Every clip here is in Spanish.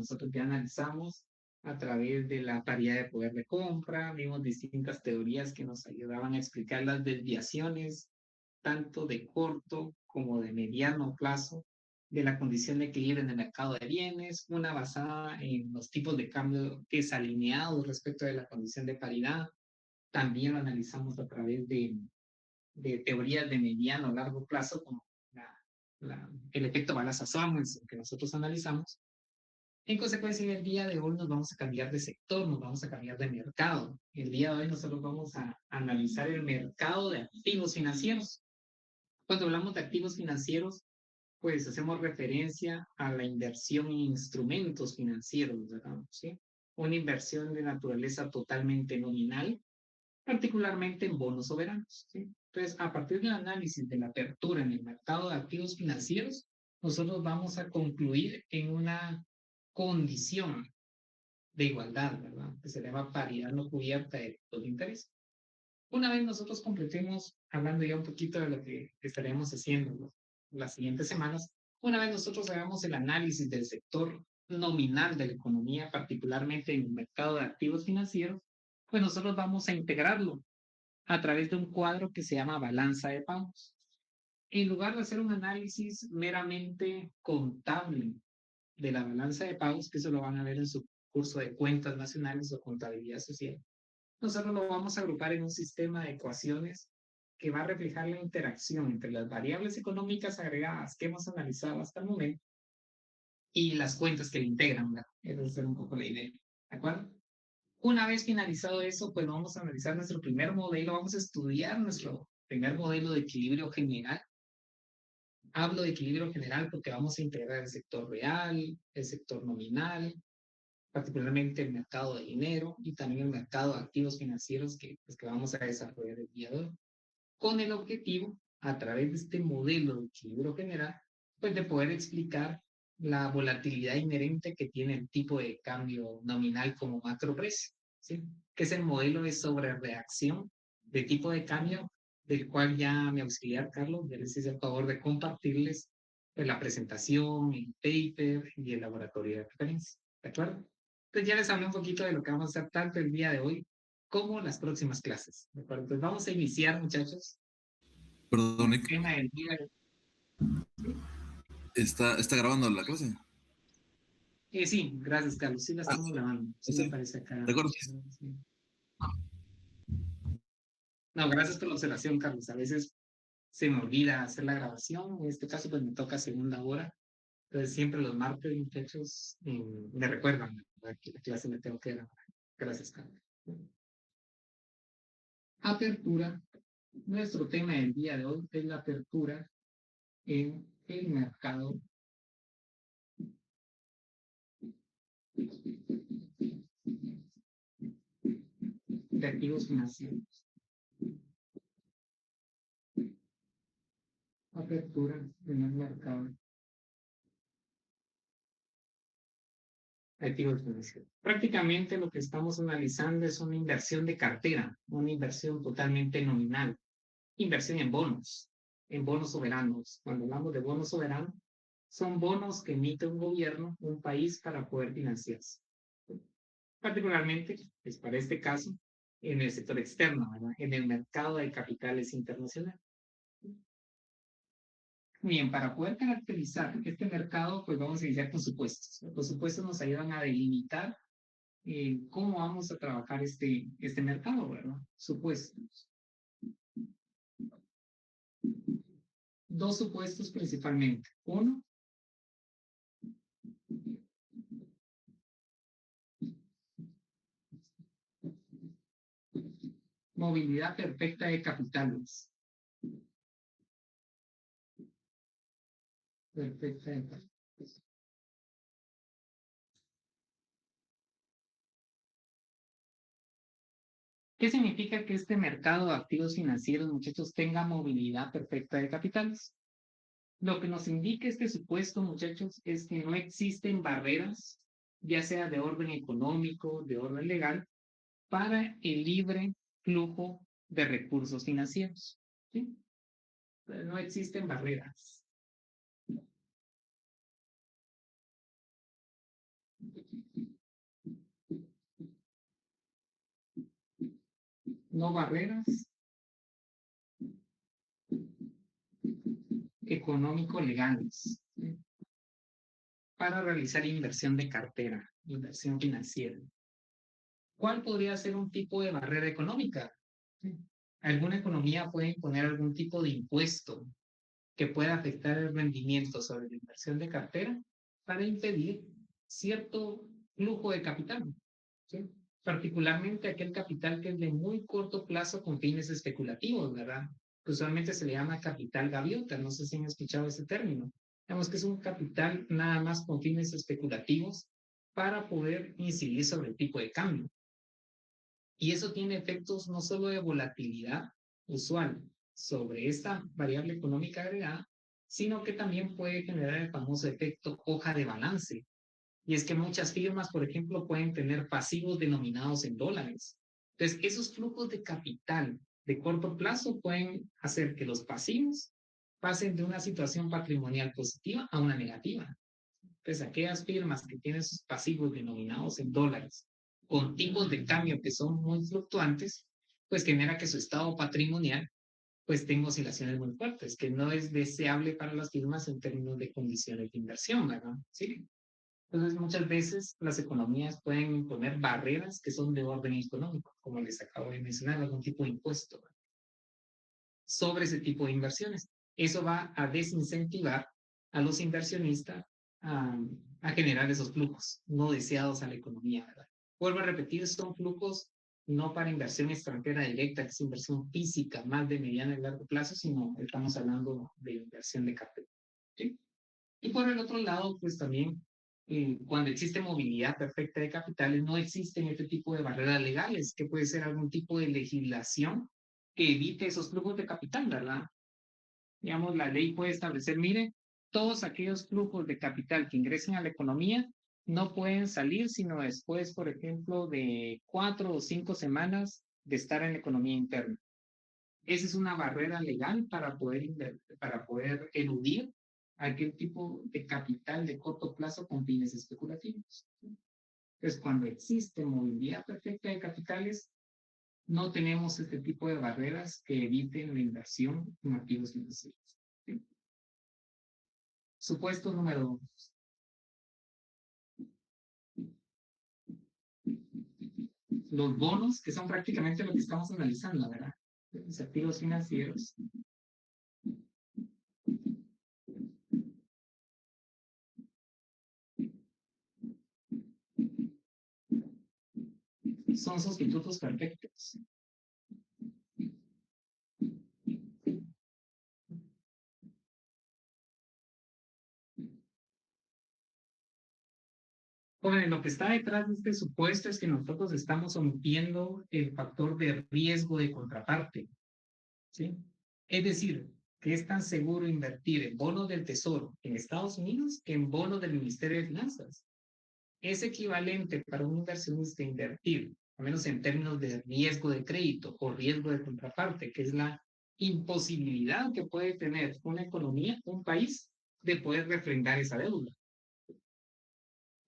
nosotros ya analizamos a través de la paridad de poder de compra, vimos distintas teorías que nos ayudaban a explicar las desviaciones, tanto de corto como de mediano plazo, de la condición de equilibrio en el mercado de bienes, una basada en los tipos de cambio desalineados respecto de la condición de paridad. También lo analizamos a través de teorías de mediano o largo plazo, como el efecto Balazs-Samuelson que nosotros analizamos. En consecuencia, en el día de hoy nos vamos a cambiar de sector, nos vamos a cambiar de mercado. El día de hoy nosotros vamos a analizar el mercado de activos financieros. Cuando hablamos de activos financieros, pues hacemos referencia a la inversión en instrumentos financieros, ¿verdad? ¿Sí? Una inversión de naturaleza totalmente nominal, particularmente en bonos soberanos, ¿sí? Entonces, a partir del análisis de la apertura en el mercado de activos financieros, nosotros vamos a concluir en una condición de igualdad, ¿verdad? Que se llama paridad no cubierta de tipos de interés. Una vez nosotros completemos, hablando ya un poquito de lo que estaremos haciendo, ¿no?, las siguientes semanas, una vez nosotros hagamos el análisis del sector nominal de la economía, particularmente en el mercado de activos financieros, pues nosotros vamos a integrarlo a través de un cuadro que se llama balanza de pagos. En lugar de hacer un análisis meramente contable de la balanza de pagos, que eso lo van a ver en su curso de cuentas nacionales o contabilidad social, nosotros lo vamos a agrupar en un sistema de ecuaciones que va a reflejar la interacción entre las variables económicas agregadas que hemos analizado hasta el momento y las cuentas que le integran, ¿verdad? Esa es un poco la idea, ¿de acuerdo? Una vez finalizado eso, pues vamos a analizar nuestro primer modelo, vamos a estudiar nuestro primer modelo de equilibrio general. Hablo de equilibrio general porque vamos a integrar el sector real, el sector nominal, particularmente el mercado de dinero y también el mercado de activos financieros que, pues, que vamos a desarrollar el día de hoy, con el objetivo, a través de este modelo de equilibrio general, pues de poder explicar la volatilidad inherente que tiene el tipo de cambio nominal como macroprecio, ¿sí? Que es el modelo de sobrereacción de tipo de cambio, del cual ya mi auxiliar Carlos ya les hice el favor de compartirles, pues, la presentación, el paper y el laboratorio de referencia, ¿de acuerdo? Entonces ya les hablé un poquito de lo que vamos a hacer tanto el día de hoy como las próximas clases, ¿de acuerdo? Entonces vamos a iniciar, muchachos, con Perdón, el tema del día de hoy. ¿está grabando la clase? Sí, gracias, Carlos. Sí, la Ah, estamos grabando. Sí, me sí. aparece acá. ¿De acuerdo? Sí. No, gracias por la observación, Carlos. A veces se me olvida hacer la grabación. En este caso, pues me toca segunda hora. Entonces, siempre los martes, muchachos, me recuerdan, ¿verdad?, que la clase me tengo que grabar. Gracias, Carlos. Apertura. Nuestro tema del día de hoy es la apertura en el mercado de activos financieros. Apertura en el mercado de activos financieros. Prácticamente lo que estamos analizando es una inversión de cartera, una inversión totalmente nominal, inversión en bonos soberanos. Cuando hablamos de bonos soberanos, son bonos que emite un gobierno, un país, para poder financiarse. Particularmente, pues para este caso, en el sector externo, ¿verdad?, en el mercado de capitales internacional. Bien, para poder caracterizar este mercado, pues vamos a iniciar con supuestos. Los supuestos nos ayudan a delimitar cómo vamos a trabajar este mercado, ¿verdad? Supuestos. Dos supuestos principalmente. Uno, movilidad perfecta de capitales. Perfecta de capitales. ¿Qué significa que este mercado de activos financieros, muchachos, tenga movilidad perfecta de capitales? Lo que nos indica este supuesto, muchachos, es que no existen barreras, ya sea de orden económico, de orden legal, para el libre flujo de recursos financieros, ¿sí? No existen barreras. no barreras económico-legales, ¿sí? Para realizar inversión de cartera, inversión financiera. ¿Cuál podría ser un tipo de barrera económica? ¿Sí? Alguna economía puede imponer algún tipo de impuesto que pueda afectar el rendimiento sobre la inversión de cartera para impedir cierto flujo de capital, ¿sí? Particularmente aquel capital que es de muy corto plazo con fines especulativos, ¿verdad? Que usualmente se le llama capital gaviota, no sé si han escuchado ese término. Digamos que es un capital nada más con fines especulativos para poder incidir sobre el tipo de cambio. Y eso tiene efectos no solo de volatilidad usual sobre esta variable económica agregada, sino que también puede generar el famoso efecto hoja de balance. Y es que muchas firmas, por ejemplo, pueden tener pasivos denominados en dólares. Entonces, esos flujos de capital de corto plazo pueden hacer que los pasivos pasen de una situación patrimonial positiva a una negativa. Entonces, aquellas firmas que tienen sus pasivos denominados en dólares con tipos de cambio que son muy fluctuantes, pues genera que su estado patrimonial pues tenga oscilaciones muy fuertes, que no es deseable para las firmas en términos de condiciones de inversión, ¿verdad? Sí. Entonces, muchas veces las economías pueden imponer barreras que son de orden económico, como les acabo de mencionar, algún tipo de impuesto, ¿verdad?, sobre ese tipo de inversiones. Eso va a desincentivar a los inversionistas a, a generar esos flujos no deseados a la economía, ¿verdad? Vuelvo a repetir, son flujos no para inversión extranjera directa, que es inversión física, más de mediano y largo plazo, sino estamos hablando de inversión de capital, ¿sí? Y por el otro lado, pues también, cuando existe movilidad perfecta de capitales, no existen este tipo de barreras legales, que puede ser algún tipo de legislación que evite esos flujos de capital, ¿verdad? Digamos, la ley puede establecer, mire, todos aquellos flujos de capital que ingresen a la economía no pueden salir sino después, por ejemplo, de 4 o 5 semanas de estar en la economía interna. Esa es una barrera legal para poder eludir aquel tipo de capital de corto plazo con fines especulativos. Entonces, cuando existe movilidad perfecta de capitales, no tenemos este tipo de barreras que eviten la inversión en activos financieros. ¿Sí? Supuesto número 2. Los bonos, que son prácticamente lo que estamos analizando, ¿verdad? Los activos financieros son sustitutos perfectos. Bueno, lo que está detrás de este supuesto es que nosotros estamos omitiendo el factor de riesgo de contraparte, ¿sí? Es decir, que es tan seguro invertir en bonos del Tesoro en Estados Unidos que en bonos del Ministerio de Finanzas. Es equivalente para un inversionista invertir, al menos en términos de riesgo de crédito o riesgo de contraparte, que es la imposibilidad que puede tener una economía, un país, de poder refrendar esa deuda.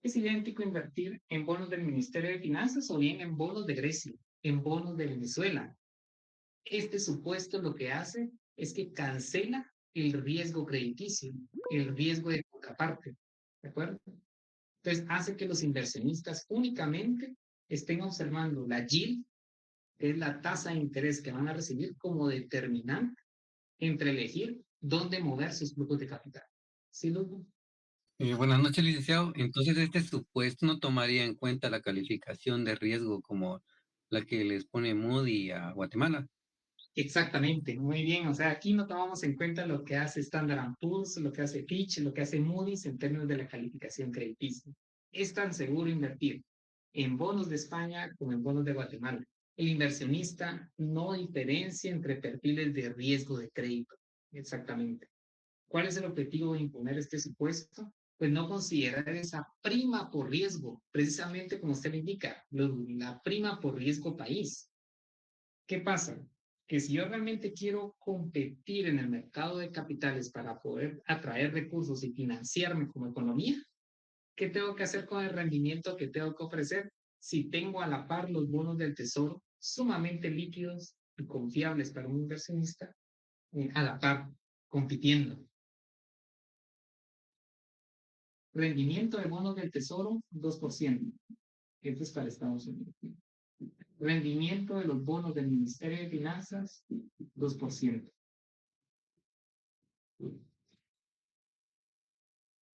Es idéntico invertir en bonos del Ministerio de Finanzas o bien en bonos de Grecia, en bonos de Venezuela. Este supuesto lo que hace es que cancela el riesgo crediticio, el riesgo de contraparte, ¿de acuerdo? Entonces hace que los inversionistas únicamente estén observando la yield, que es la tasa de interés que van a recibir, como determinante entre elegir dónde mover sus flujos de capital. ¿Sí, Lugo? Buenas noches, licenciado. Entonces, este supuesto no tomaría en cuenta la calificación de riesgo como la que les pone Moody a Guatemala. Exactamente, muy bien. O sea, aquí no tomamos en cuenta lo que hace Standard Poor's, lo que hace Fitch, lo que hace Moody's en términos de la calificación crediticia. Es tan seguro invertir en bonos de España como en bonos de Guatemala. El inversionista no diferencia entre perfiles de riesgo de crédito. Exactamente. ¿Cuál es el objetivo de imponer este supuesto? Pues no considerar esa prima por riesgo, precisamente como usted le indica, la prima por riesgo país. ¿Qué pasa? Que si yo realmente quiero competir en el mercado de capitales para poder atraer recursos y financiarme como economía, ¿qué tengo que hacer con el rendimiento que tengo que ofrecer si tengo a la par los bonos del tesoro sumamente líquidos y confiables para un inversionista, a la par, compitiendo. Rendimiento de bonos del Tesoro, 2%. Esto es para Estados Unidos. Rendimiento de los bonos del Ministerio de Finanzas, 2%.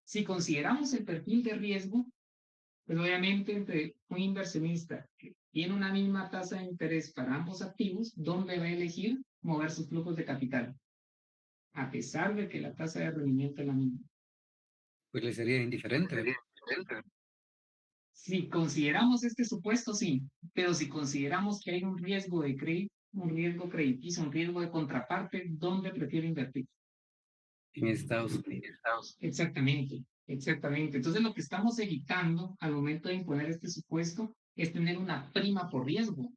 Si consideramos el perfil de riesgo, pues obviamente entre un inversionista que tiene una misma tasa de interés para ambos activos, ¿dónde va a elegir mover sus flujos de capital? A pesar de que la tasa de rendimiento es la misma. Pues le sería indiferente, ¿verdad? Si consideramos este supuesto, sí, pero si consideramos que hay un riesgo de crédito, un riesgo crediticio, un riesgo de contraparte, ¿dónde prefiere invertir? En Estados Unidos. Exactamente, exactamente. Entonces lo que estamos evitando al momento de imponer este supuesto es tener una prima por riesgo,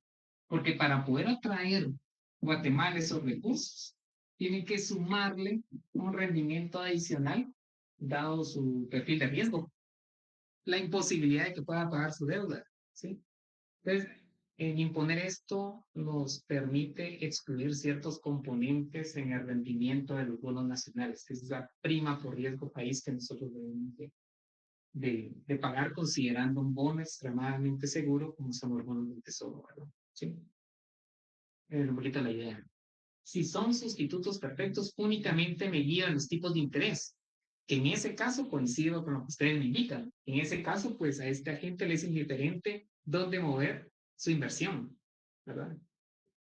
porque para poder atraer Guatemala esos recursos, tiene que sumarle un rendimiento adicional dado su perfil de riesgo, la imposibilidad de que pueda pagar su deuda, ¿sí? Entonces, en imponer esto nos permite excluir ciertos componentes en el rendimiento de los bonos nacionales, que es la prima por riesgo país que nosotros debemos de pagar considerando un bono extremadamente seguro como son los bonos del Tesoro, ¿verdad? Sí. Un poquito la idea. Si son sustitutos perfectos, únicamente me guío en los tipos de interés, que en ese caso coincido con lo que ustedes me indican. En ese caso, pues a este agente le es indiferente dónde mover su inversión, ¿verdad?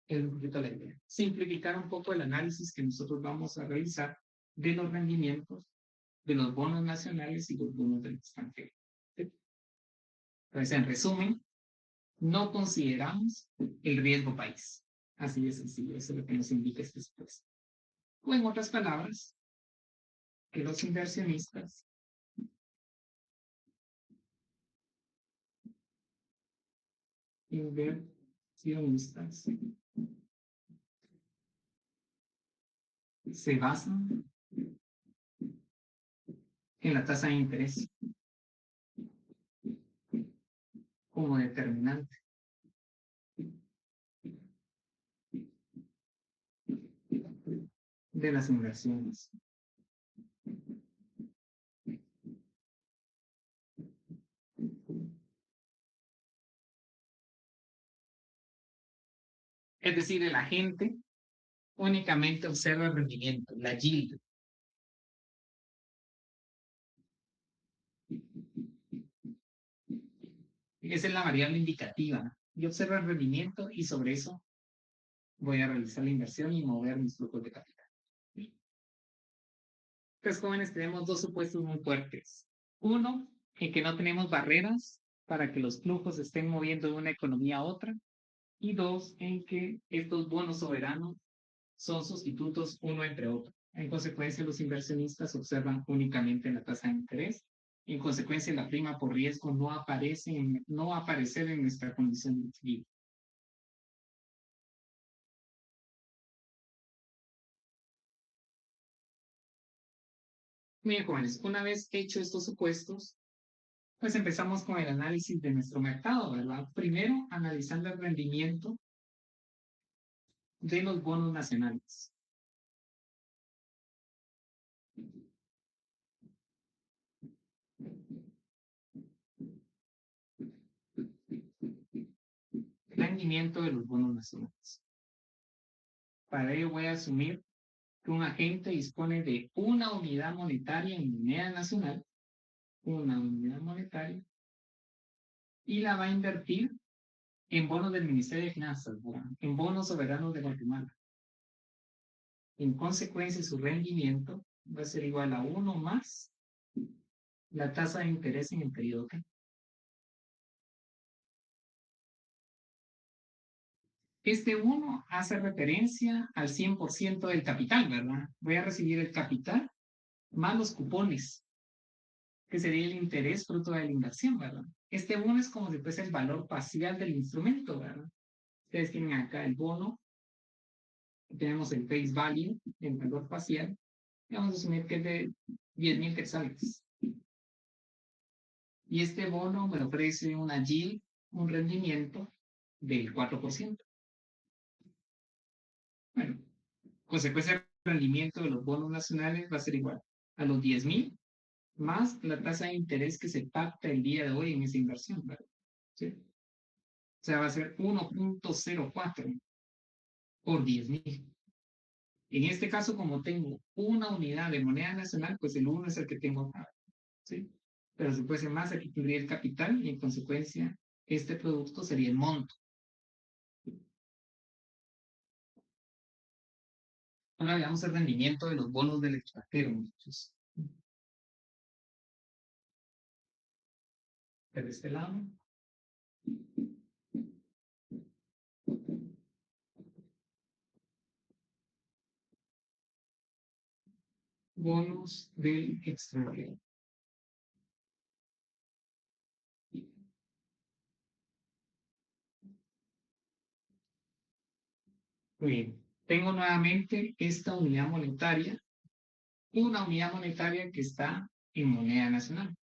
Es un poquito la idea. Simplificar un poco el análisis que nosotros vamos a realizar de los rendimientos de los bonos nacionales y los bonos del extranjero. ¿Sí? Entonces, en resumen, no consideramos el riesgo país. Así de sencillo, eso es lo que nos indica este expuesto. O en otras palabras, que los inversionistas se basan en la tasa de interés como determinante de las inversiones. Es decir, el agente únicamente observa el rendimiento, la yield. Esa es la variable indicativa. Yo observo el rendimiento y sobre eso voy a realizar la inversión y mover mis flujos de capital. Entonces, jóvenes, tenemos dos supuestos muy fuertes. Uno, en que no tenemos barreras para que los flujos se estén moviendo de una economía a otra. Y dos, en que estos bonos soberanos son sustitutos uno entre otro. En consecuencia, los inversionistas observan únicamente la tasa de interés. En consecuencia, la prima por riesgo no va a aparecer en nuestra condición de equilibrio. Bien, jóvenes, una vez hecho estos supuestos, pues empezamos con el análisis de nuestro mercado, ¿verdad? Primero, analizando el rendimiento de los bonos nacionales. Rendimiento de los bonos nacionales. Para ello voy a asumir que un agente dispone de una unidad monetaria en moneda nacional, una unidad monetaria, y la va a invertir en bonos del Ministerio de Finanzas, ¿verdad? En bonos soberanos de Guatemala. En consecuencia, su rendimiento va a ser igual a 1 más la tasa de interés en el periodo T. Este 1 hace referencia al 100% del capital, ¿verdad? Voy a recibir el capital más los cupones, que sería el interés fruto de la inversión, ¿verdad? Este bono es como si fuese el valor parcial del instrumento, ¿verdad? Ustedes tienen acá el bono, tenemos el face value, el valor parcial, y vamos a asumir que es de 10,000 quetzales. Y este bono me ofrece una yield, un rendimiento del 4%. Bueno, consecuencia del rendimiento de los bonos nacionales va a ser igual a los 10,000 más la tasa de interés que se pacta el día de hoy en esa inversión, ¿verdad? ¿Sí? O sea, va a ser 1.04 por 10,000. En este caso, como tengo una unidad de moneda nacional, pues el 1 es el que tengo acá, ¿sí? Pero si fuese más, aquí tendría el capital y en consecuencia este producto sería el monto. Ahora veamos el rendimiento de los bonos del extranjero, muchachos. De este lado. Bonos del extranjero. Muy bien. Tengo nuevamente esta unidad monetaria, una unidad monetaria que está en moneda nacional.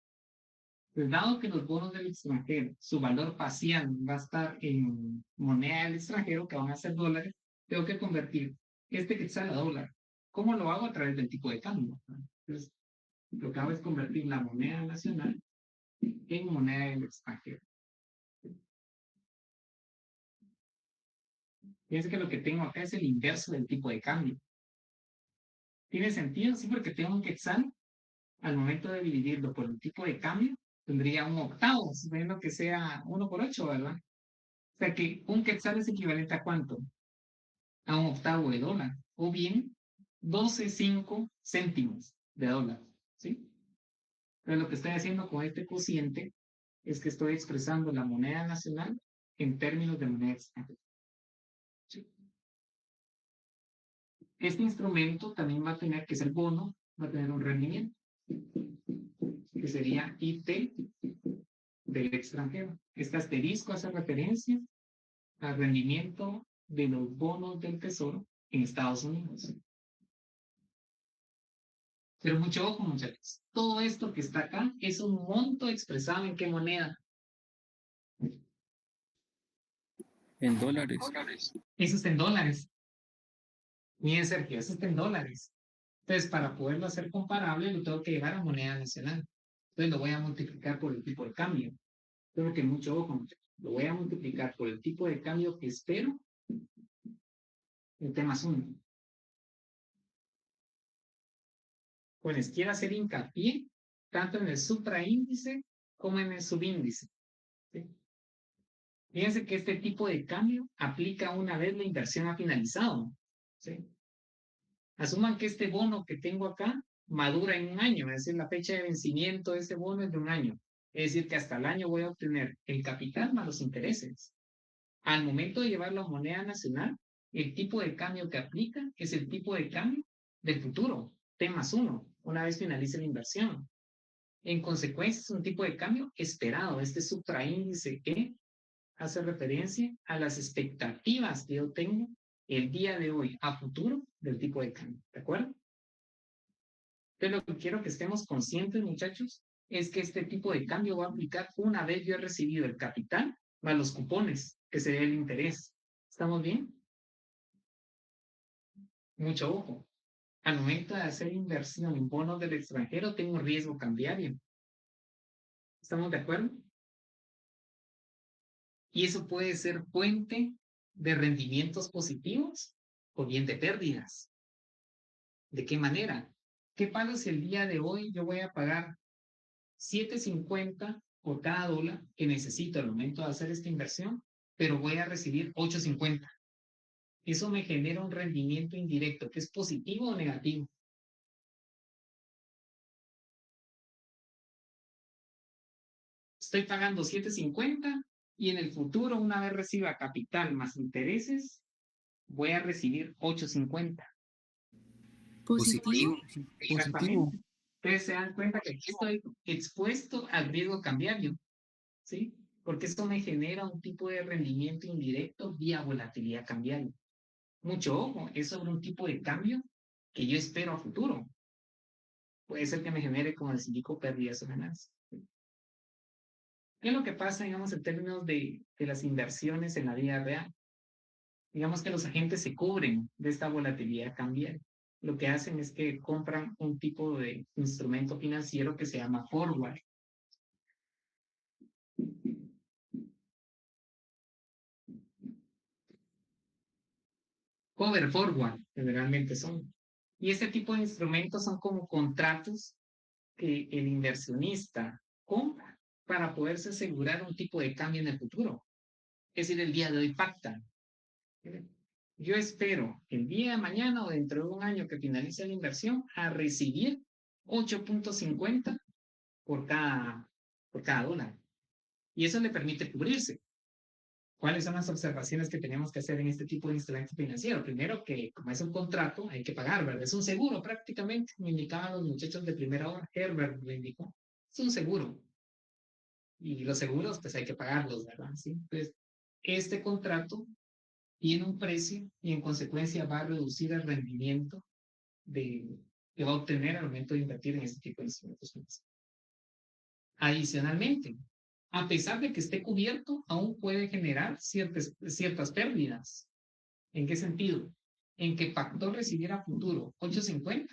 Pues dado que los bonos del extranjero, su valor parcial va a estar en moneda del extranjero, que van a ser dólares, tengo que convertir este quetzal a dólar. ¿Cómo lo hago? A través del tipo de cambio. Entonces, lo que hago es convertir la moneda nacional en moneda del extranjero. Fíjense que lo que tengo acá es el inverso del tipo de cambio. ¿Tiene sentido? Sí, porque tengo un quetzal, al momento de dividirlo por el tipo de cambio, tendría un octavo, suponiendo que sea 1 por 8, ¿verdad? O sea que un quetzal es equivalente a ¿cuánto? A un octavo de dólar, o bien 12,5 céntimos de dólar, ¿sí? Pero lo que estoy haciendo con este cociente es que estoy expresando la moneda nacional en términos de moneda extranjera. ¿Sí? Este instrumento también va a tener, que es el bono, va a tener un rendimiento, que sería IT del extranjero. Este asterisco hace referencia al rendimiento de los bonos del Tesoro en Estados Unidos. Pero mucho ojo, muchachos. Todo esto que está acá es un monto expresado en qué moneda. En dólares. Eso está en dólares. Miren, Sergio, eso está en dólares. Entonces, para poderlo hacer comparable, lo tengo que llevar a moneda nacional. Entonces, lo voy a multiplicar por el tipo de cambio. Tengo que mucho ojo, muchachos. Lo voy a multiplicar por el tipo de cambio que espero en T más 1. Pues quiero hacer hincapié tanto en el supraíndice como en el subíndice. ¿Sí? Fíjense que este tipo de cambio aplica una vez la inversión ha finalizado. ¿Sí? Asuman que este bono que tengo acá madura en un año, es decir, la fecha de vencimiento de ese bono es de un año. Es decir, que hasta el año voy a obtener el capital más los intereses. Al momento de llevarlo a moneda nacional, el tipo de cambio que aplica es el tipo de cambio del futuro, T más 1, una vez finalice la inversión. En consecuencia, es un tipo de cambio esperado. Este supraíndice que hace referencia a las expectativas que yo tengo el día de hoy a futuro del tipo de cambio. ¿De acuerdo? Entonces, lo que quiero que estemos conscientes, muchachos, es que este tipo de cambio va a aplicar una vez yo he recibido el capital más los cupones, que sería el interés. ¿Estamos bien? Mucho ojo. Al momento de hacer inversión en bonos del extranjero, tengo un riesgo cambiario. ¿Estamos de acuerdo? Y eso puede ser fuente de rendimientos positivos o bien de pérdidas. ¿De qué manera? ¿Qué pasa si el día de hoy yo voy a pagar 7.50 por cada dólar que necesito al momento de hacer esta inversión, pero voy a recibir 8.50? Eso me genera un rendimiento indirecto que es positivo o negativo. Estoy pagando 7.50 y en el futuro, una vez reciba capital más intereses, voy a recibir 8.50. Positivo. Exactamente. Ustedes se dan cuenta que aquí estoy expuesto al riesgo cambiario, ¿sí? Porque esto me genera un tipo de rendimiento indirecto vía volatilidad cambiaria. Mucho ojo, es sobre un tipo de cambio que yo espero a futuro. Puede ser que me genere, como les indico, pérdidas o ganancias. ¿Qué es lo que pasa, digamos, en términos de las inversiones en la vida real? Digamos que los agentes se cubren de esta volatilidad cambiaria. Lo que hacen es que compran un tipo de instrumento financiero que se llama forward. Cover forward, generalmente son. Y este tipo de instrumentos son como contratos que el inversionista compra para poderse asegurar un tipo de cambio en el futuro. Es decir, el día de hoy pactan. Yo espero el día de mañana o dentro de un año que finalice la inversión a recibir 8.50 por cada dólar. Y eso le permite cubrirse. ¿Cuáles son las observaciones que tenemos que hacer en este tipo de instrumento financiero? Primero, que como es un contrato, hay que pagar, ¿verdad? Es un seguro prácticamente, me indicaban los muchachos de primera hora, Herbert me indicó, es un seguro. Y los seguros, pues hay que pagarlos, ¿verdad? ¿Sí? Entonces, este contrato tiene un precio y en consecuencia va a reducir el rendimiento que va a obtener al momento de invertir en este tipo de instrumentos financieros. Adicionalmente, a pesar de que esté cubierto, aún puede generar ciertas pérdidas. ¿En qué sentido? En que pactó recibir a futuro 8.50,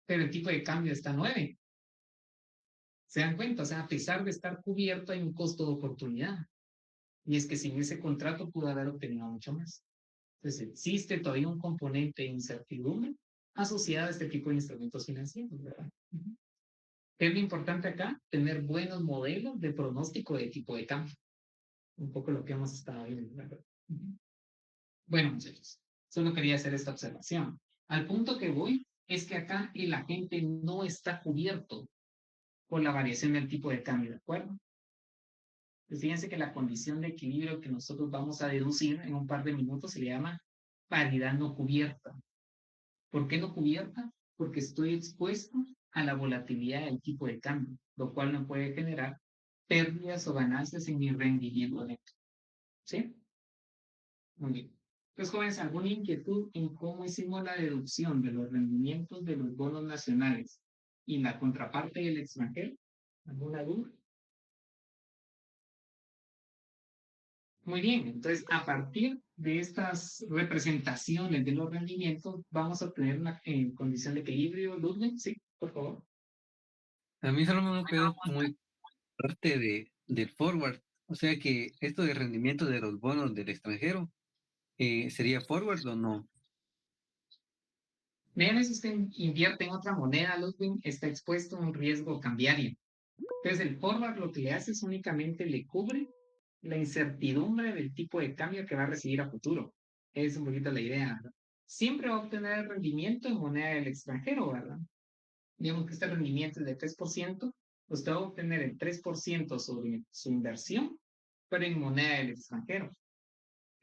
pero el tipo de cambio está 9. ¿Se dan cuenta? O sea, a pesar de estar cubierto, hay un costo de oportunidad. Y es que sin ese contrato pudo haber obtenido mucho más. Entonces, existe todavía un componente de incertidumbre asociado a este tipo de instrumentos financieros, ¿verdad? ¿Qué es lo importante acá? Tener buenos modelos de pronóstico de tipo de cambio. Un poco lo que hemos estado viendo, ¿verdad? Bueno, muchachos, solo quería hacer esta observación. Al punto que voy es que acá el agente no está cubierto por la variación del tipo de cambio, ¿de acuerdo? Pues fíjense que la condición de equilibrio que nosotros vamos a deducir en un par de minutos se le llama paridad no cubierta. ¿Por qué no cubierta? Porque estoy expuesto a la volatilidad del tipo de cambio, lo cual me puede generar pérdidas o ganancias en mi rendimiento neto. ¿Sí? Muy bien. Entonces, jóvenes, ¿alguna inquietud en cómo hicimos la deducción de los rendimientos de los bonos nacionales y la contraparte del extranjero? ¿Alguna duda? Muy bien, entonces a partir de estas representaciones de los rendimientos vamos a obtener una condición de equilibrio. Ludwig, sí, por favor. A mí solo me quedó muy parte del forward. O sea que esto de rendimiento de los bonos del extranjero, ¿sería forward o no? Vean, si usted invierte en otra moneda, Ludwig, está expuesto a un riesgo cambiario. Entonces el forward lo que le hace es únicamente le cubre la incertidumbre del tipo de cambio que va a recibir a futuro. Es un poquito la idea, ¿verdad? Siempre va a obtener el rendimiento en moneda del extranjero, ¿verdad? Digamos que este rendimiento es de 3%, usted va a obtener el 3% sobre su inversión, pero en moneda del extranjero.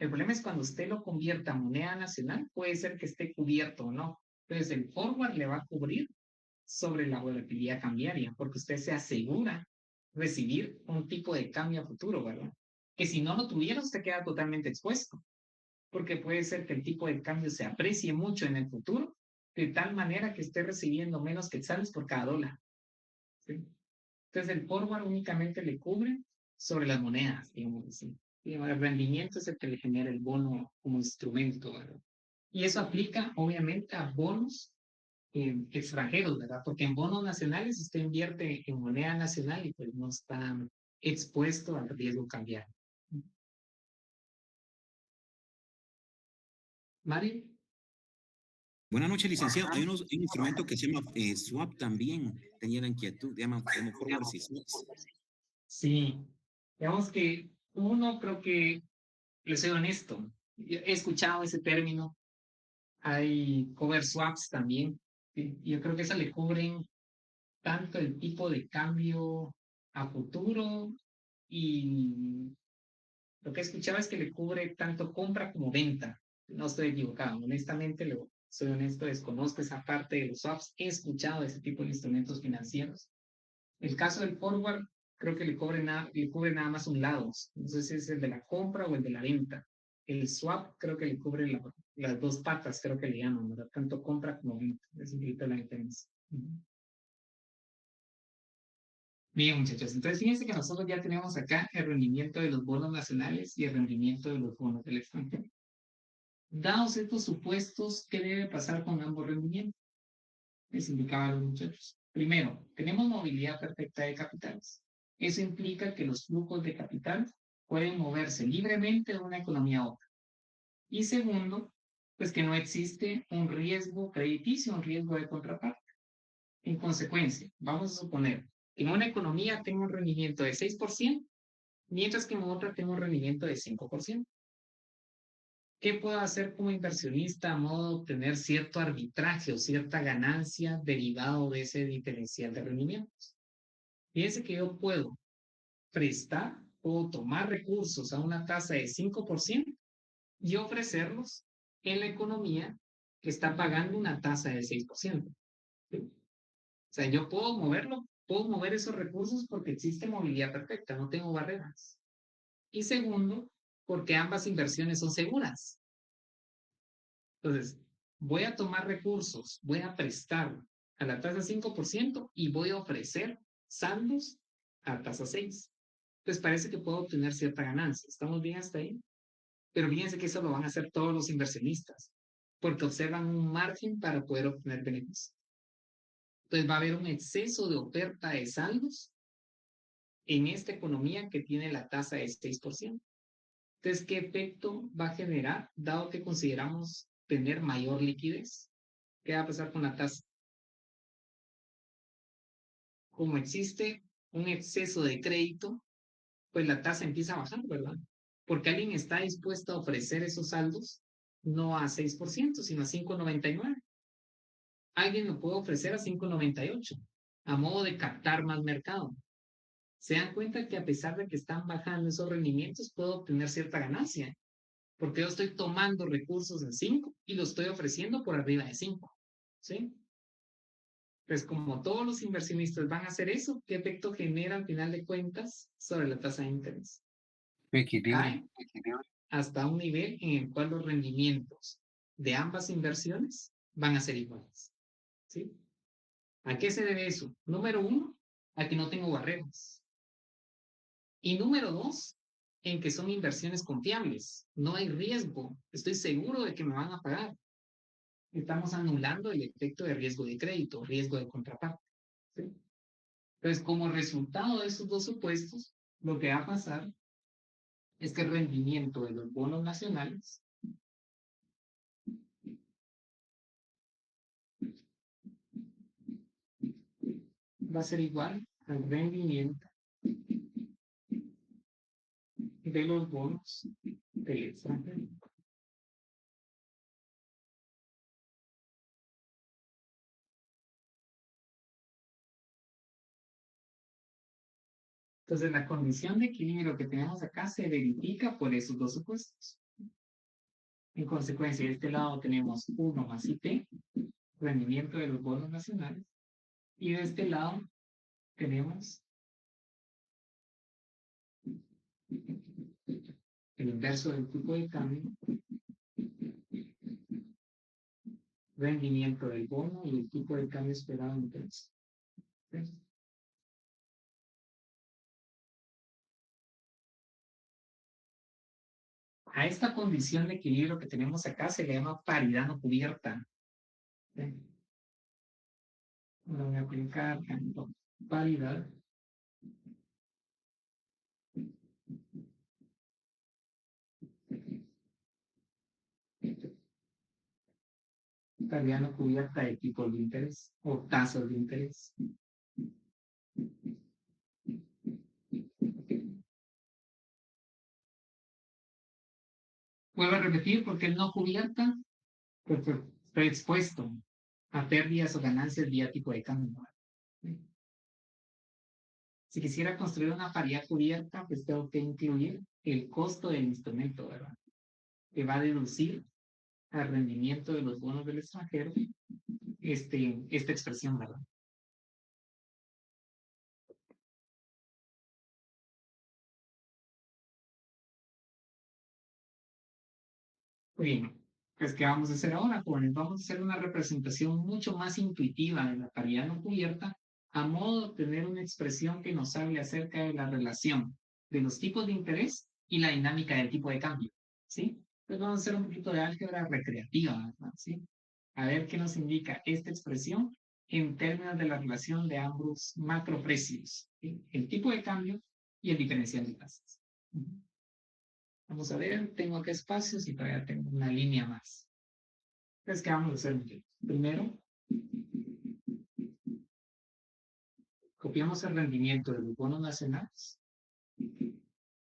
El problema es cuando usted lo convierta a moneda nacional, puede ser que esté cubierto o no. Entonces el forward le va a cubrir sobre la volatilidad cambiaria, porque usted se asegura recibir un tipo de cambio a futuro, ¿verdad? Que si no lo tuviera, usted queda totalmente expuesto, porque puede ser que el tipo de cambio se aprecie mucho en el futuro, de tal manera que esté recibiendo menos quetzales por cada dólar. ¿Sí? Entonces el forward únicamente le cubre sobre las monedas, digamos así. El rendimiento es el que le genera el bono como instrumento, ¿verdad? Y eso aplica obviamente a bonos extranjeros, ¿verdad? Porque en bonos nacionales usted invierte en moneda nacional y pues no está expuesto al riesgo cambiario. Mario. Buenas noches, licenciado. Hay un instrumento que se llama swap también. Tenía la inquietud. Llaman como forwards y swaps. Sí, digamos que uno creo que, le soy honesto, he escuchado ese término, hay cover swaps también, ¿sí? Yo creo que eso le cubren tanto el tipo de cambio a futuro y lo que he escuchado es que le cubre tanto compra como venta. No estoy equivocado, honestamente, soy honesto, desconozco esa parte de los swaps, he escuchado ese tipo de instrumentos financieros. El caso del forward, creo que le cubre nada más un lado, no sé si es el de la compra o el de la venta. El swap creo que le cubre las dos patas, creo que le llaman, ¿verdad? Tanto compra como venta, es un poquito la diferencia. Bien, muchachos, entonces fíjense que nosotros ya tenemos acá el rendimiento de los bonos nacionales y el rendimiento de los bonos del extranjero. Dados estos supuestos, ¿qué debe pasar con ambos rendimientos? Les indicaba a los muchachos. Primero, tenemos movilidad perfecta de capitales. Eso implica que los flujos de capital pueden moverse libremente de una economía a otra. Y segundo, pues que no existe un riesgo crediticio, un riesgo de contraparte. En consecuencia, vamos a suponer que en una economía tengo un rendimiento de 6%, mientras que en otra tengo un rendimiento de 5%. ¿Qué puedo hacer como inversionista a modo de obtener cierto arbitraje o cierta ganancia derivado de ese diferencial de rendimientos? Fíjense que yo puedo prestar o tomar recursos a una tasa de 5% y ofrecerlos en la economía que está pagando una tasa de 6%. ¿Sí? O sea, yo puedo moverlo, puedo mover esos recursos porque existe movilidad perfecta, no tengo barreras. Y segundo, porque ambas inversiones son seguras. Entonces, voy a tomar recursos, voy a prestar a la tasa 5% y voy a ofrecer saldos a tasa 6. Entonces, parece que puedo obtener cierta ganancia. ¿Estamos bien hasta ahí? Pero fíjense que eso lo van a hacer todos los inversionistas, porque observan un margen para poder obtener beneficios. Entonces, va a haber un exceso de oferta de saldos en esta economía que tiene la tasa de 6%. Entonces, ¿qué efecto va a generar, dado que consideramos tener mayor liquidez? ¿Qué va a pasar con la tasa? Como existe un exceso de crédito, pues la tasa empieza a bajar, ¿verdad? Porque alguien está dispuesto a ofrecer esos saldos no a 6%, sino a 5,99. Alguien lo puede ofrecer a 5,98, a modo de captar más mercado. Se dan cuenta que a pesar de que están bajando esos rendimientos, puedo obtener cierta ganancia, porque yo estoy tomando recursos en 5 y los estoy ofreciendo por arriba de 5. ¿Sí? Pues como todos los inversionistas van a hacer eso, ¿qué efecto genera al final de cuentas sobre la tasa de interés? Equilibrio. Cae hasta un nivel en el cual los rendimientos de ambas inversiones van a ser iguales. ¿Sí? ¿A qué se debe eso? Número uno, a que no tengo barreras. Y número dos, en que son inversiones confiables. No hay riesgo. Estoy seguro de que me van a pagar. Estamos anulando el efecto de riesgo de crédito, riesgo de contraparte. ¿Sí? Entonces, como resultado de esos dos supuestos, lo que va a pasar es que el rendimiento de los bonos nacionales va a ser igual al rendimiento de los bonos del extranjero. Entonces, la condición de equilibrio que tenemos acá se verifica por esos dos supuestos. En consecuencia, de este lado tenemos 1 más IT, rendimiento de los bonos nacionales, y de este lado tenemos el inverso del tipo de cambio, rendimiento del bono y el tipo de cambio esperado en interés. ¿Sí? A esta condición de equilibrio que tenemos acá se le llama paridad no cubierta. ¿Sí? Voy a aplicar paridad paridad no cubierta de tipos de interés o tasas de interés. Vuelvo a repetir, porque es no cubierta, pues estoy expuesto a pérdidas o ganancias vía tipo de cambio. ¿Sí? Si quisiera construir una paridad cubierta, pues tengo que incluir el costo del instrumento, ¿verdad? Que va a deducir al rendimiento de los bonos del extranjero esta expresión, ¿verdad? Muy bien, pues ¿qué vamos a hacer ahora, jóvenes? Vamos a hacer una representación mucho más intuitiva de la paridad no cubierta a modo de obtener una expresión que nos hable acerca de la relación de los tipos de interés y la dinámica del tipo de cambio, ¿sí? Entonces vamos a hacer un poquito de álgebra recreativa, ¿verdad? ¿Sí? A ver qué nos indica esta expresión en términos de la relación de ambos macroprecios, ¿sí? El tipo de cambio y el diferencial de tasas. Vamos a ver, tengo acá espacios y todavía tengo una línea más. Entonces, ¿qué vamos a hacer? Primero, copiamos el rendimiento de los bonos nacionales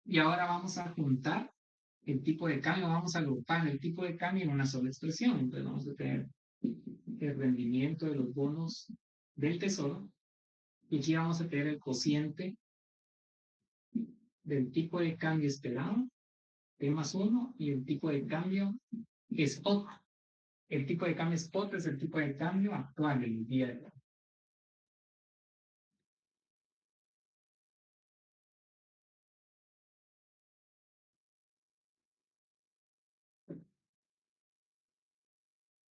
y ahora vamos a juntar el tipo de cambio, vamos a agrupar el tipo de cambio en una sola expresión. Entonces vamos a tener el rendimiento de los bonos del tesoro y aquí vamos a tener el cociente del tipo de cambio esperado, T más 1, y el tipo de cambio spot. El tipo de cambio spot es el tipo de cambio actual del día de hoy.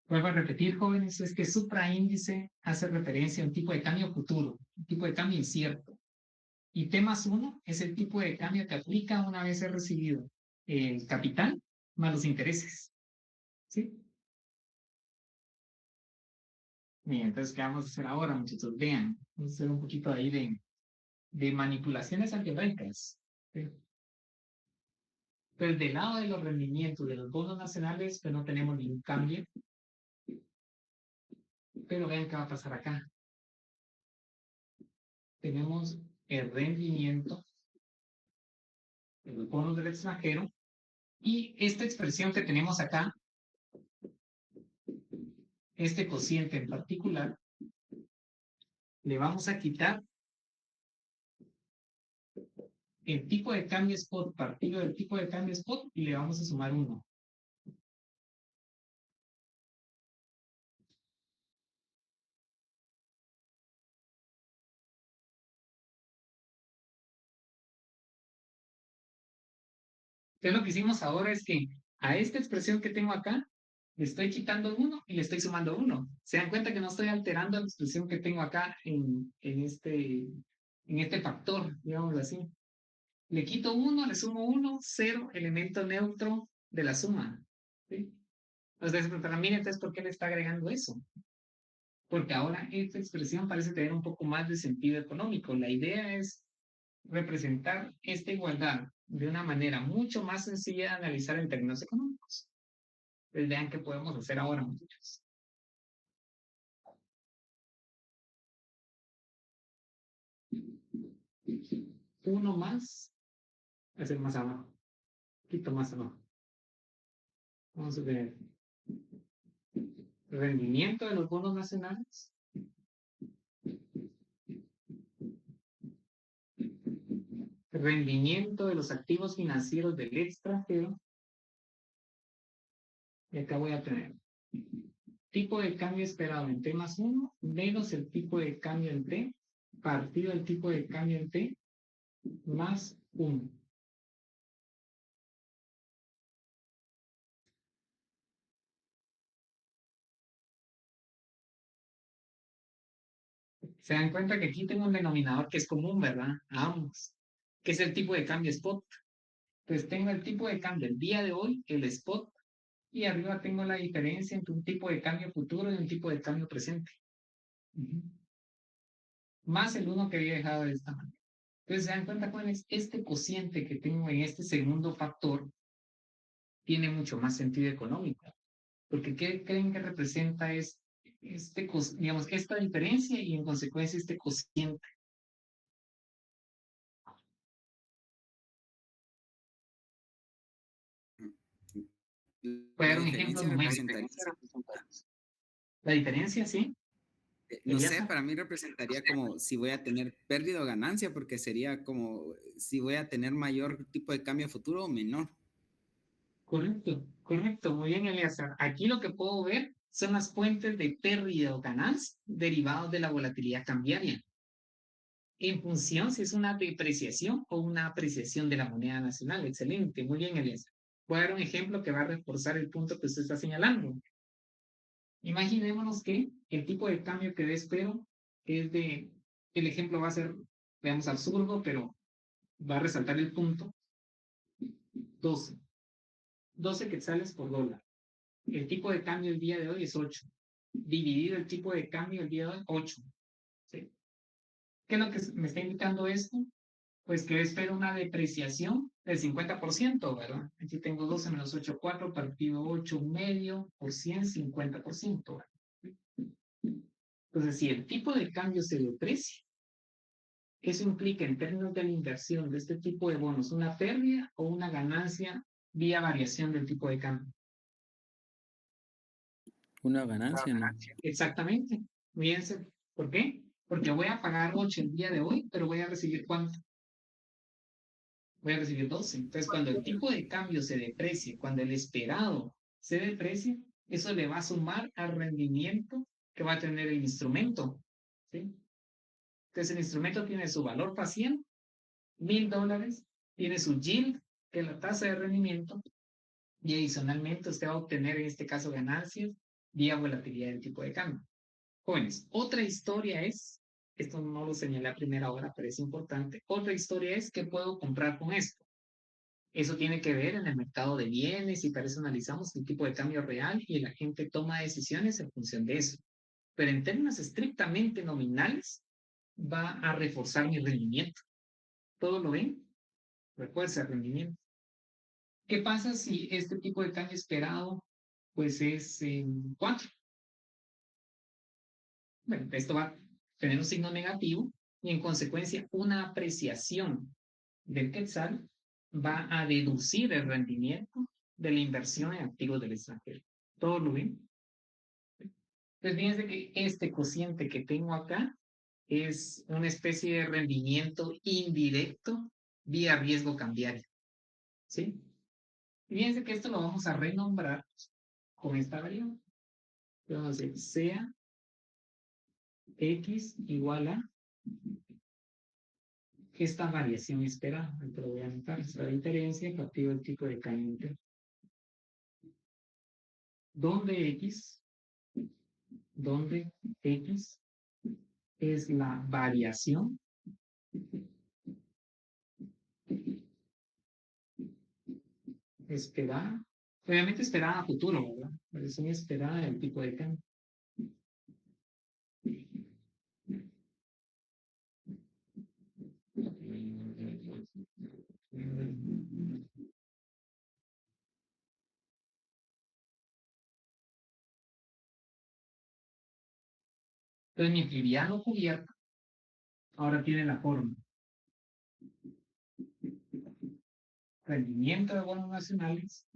Vuelvo a repetir, jóvenes, es que supraíndice hace referencia a un tipo de cambio futuro, un tipo de cambio incierto. Y T más 1 es el tipo de cambio que aplica una vez he recibido el capital más los intereses. ¿Sí? Bien, entonces, ¿qué vamos a hacer ahora, muchachos? Vean, vamos a hacer un poquito ahí de manipulaciones algebraicas. ¿Sí? Entonces, del lado de los rendimientos de los bonos nacionales, pues no tenemos ningún cambio. Pero vean qué va a pasar acá. Tenemos el rendimiento de los bonos del extranjero y esta expresión que tenemos acá, este cociente en particular, le vamos a quitar el tipo de cambio spot partido del tipo de cambio spot y le vamos a sumar 1. Entonces lo que hicimos ahora es que a esta expresión que tengo acá le estoy quitando 1 y le estoy sumando 1. Se dan cuenta que no estoy alterando la expresión que tengo acá en este factor, digámoslo así. Le quito 1, le sumo 1, 0, elemento neutro de la suma. ¿Sí? Entonces, pero miren, entonces, ¿por qué le está agregando eso? Porque ahora esta expresión parece tener un poco más de sentido económico. La idea es representar esta igualdad de una manera mucho más sencilla de analizar en términos económicos. Entonces, vean qué podemos hacer ahora, muchachos. Uno más, hacer más abajo, un poquito más abajo. Vamos a ver rendimiento de los bonos nacionales. Rendimiento de los activos financieros del extranjero. Y acá voy a tener tipo de cambio esperado en T más 1 menos el tipo de cambio en T partido del tipo de cambio en T más 1. Se dan cuenta que aquí tengo un denominador que es común, ¿verdad? A ambos, que es el tipo de cambio spot. Entonces tengo el tipo de cambio el día de hoy, el spot, y arriba tengo la diferencia entre un tipo de cambio futuro y un tipo de cambio presente. Más el 1 que había dejado de esta manera. Entonces se dan cuenta, jóvenes, este cociente que tengo en este segundo factor tiene mucho más sentido económico. Porque ¿qué creen que representa digamos, esta diferencia y en consecuencia este cociente? Voy a La dar un ejemplo diferencia numérico. representaría, La diferencia, ¿sí? no sé, Eliasa. para mí representaría como si voy a tener pérdida o ganancia, porque sería como si voy a tener mayor tipo de cambio futuro o menor. Correcto, correcto, muy bien, Eliasa. Aquí lo que puedo ver son las fuentes de pérdida o ganancia derivados de la volatilidad cambiaria. En función si es una depreciación o una apreciación de la moneda nacional. Excelente, muy bien, Eliasa. Voy a dar un ejemplo que va a reforzar el punto que usted está señalando. Imaginémonos que el tipo de cambio que yo espero es de El ejemplo va a ser, veamos, absurdo, pero va a resaltar el punto. 12. 12 quetzales por dólar. El tipo de cambio el día de hoy es 8. Dividido el tipo de cambio el día de hoy, 8. ¿Sí? ¿Qué es lo que me está indicando esto? Pues que espero una depreciación del 50%, ¿verdad? Aquí tengo 12 menos 8, 4, partido 8 medio por 100, 50%. ¿Verdad? Entonces, si el tipo de cambio se deprecia, eso implica en términos de la inversión de este tipo de bonos una pérdida o una ganancia vía variación del tipo de cambio. Una ganancia, ¿no? Exactamente. Fíjense, ¿por qué? Porque voy a pagar 8 el día de hoy, pero voy a recibir ¿cuánto? Voy a recibir 12. Entonces, cuando el tipo de cambio se deprecie, cuando el esperado se deprecie, eso le va a sumar al rendimiento que va a tener el instrumento. ¿Sí? Entonces, el instrumento tiene su valor paciente, $1,000, tiene su yield, que es la tasa de rendimiento, y adicionalmente usted va a obtener en este caso ganancias vía volatilidad del tipo de cambio. Jóvenes, otra historia es, esto no lo señalé a primera hora, pero es importante, otra historia es qué puedo comprar con esto. Eso tiene que ver en el mercado de bienes y para eso analizamos el tipo de cambio real y la gente toma decisiones en función de eso. Pero en términos estrictamente nominales, va a reforzar mi rendimiento. ¿Todo lo ven? Refuerza el rendimiento. ¿Qué pasa si este tipo de cambio esperado pues es 4? Bueno, esto va a tener un signo negativo y en consecuencia una apreciación del quetzal va a deducir el rendimiento de la inversión en activos del extranjero. ¿Todo lo ven? Pues fíjense que este cociente que tengo acá es una especie de rendimiento indirecto vía riesgo cambiario. ¿Sí? Fíjense que esto lo vamos a renombrar con esta variable. Vamos a decir, sea x igual a esta variación esperada. Te lo voy a anotar. Esta diferencia partido del tipo de cambio. Donde x es la variación esperada, obviamente esperada a futuro, ¿verdad? Variación esperada del tipo de cambio. Entonces mi actividad no cubierta ahora tiene la forma rendimiento de bonos nacionales,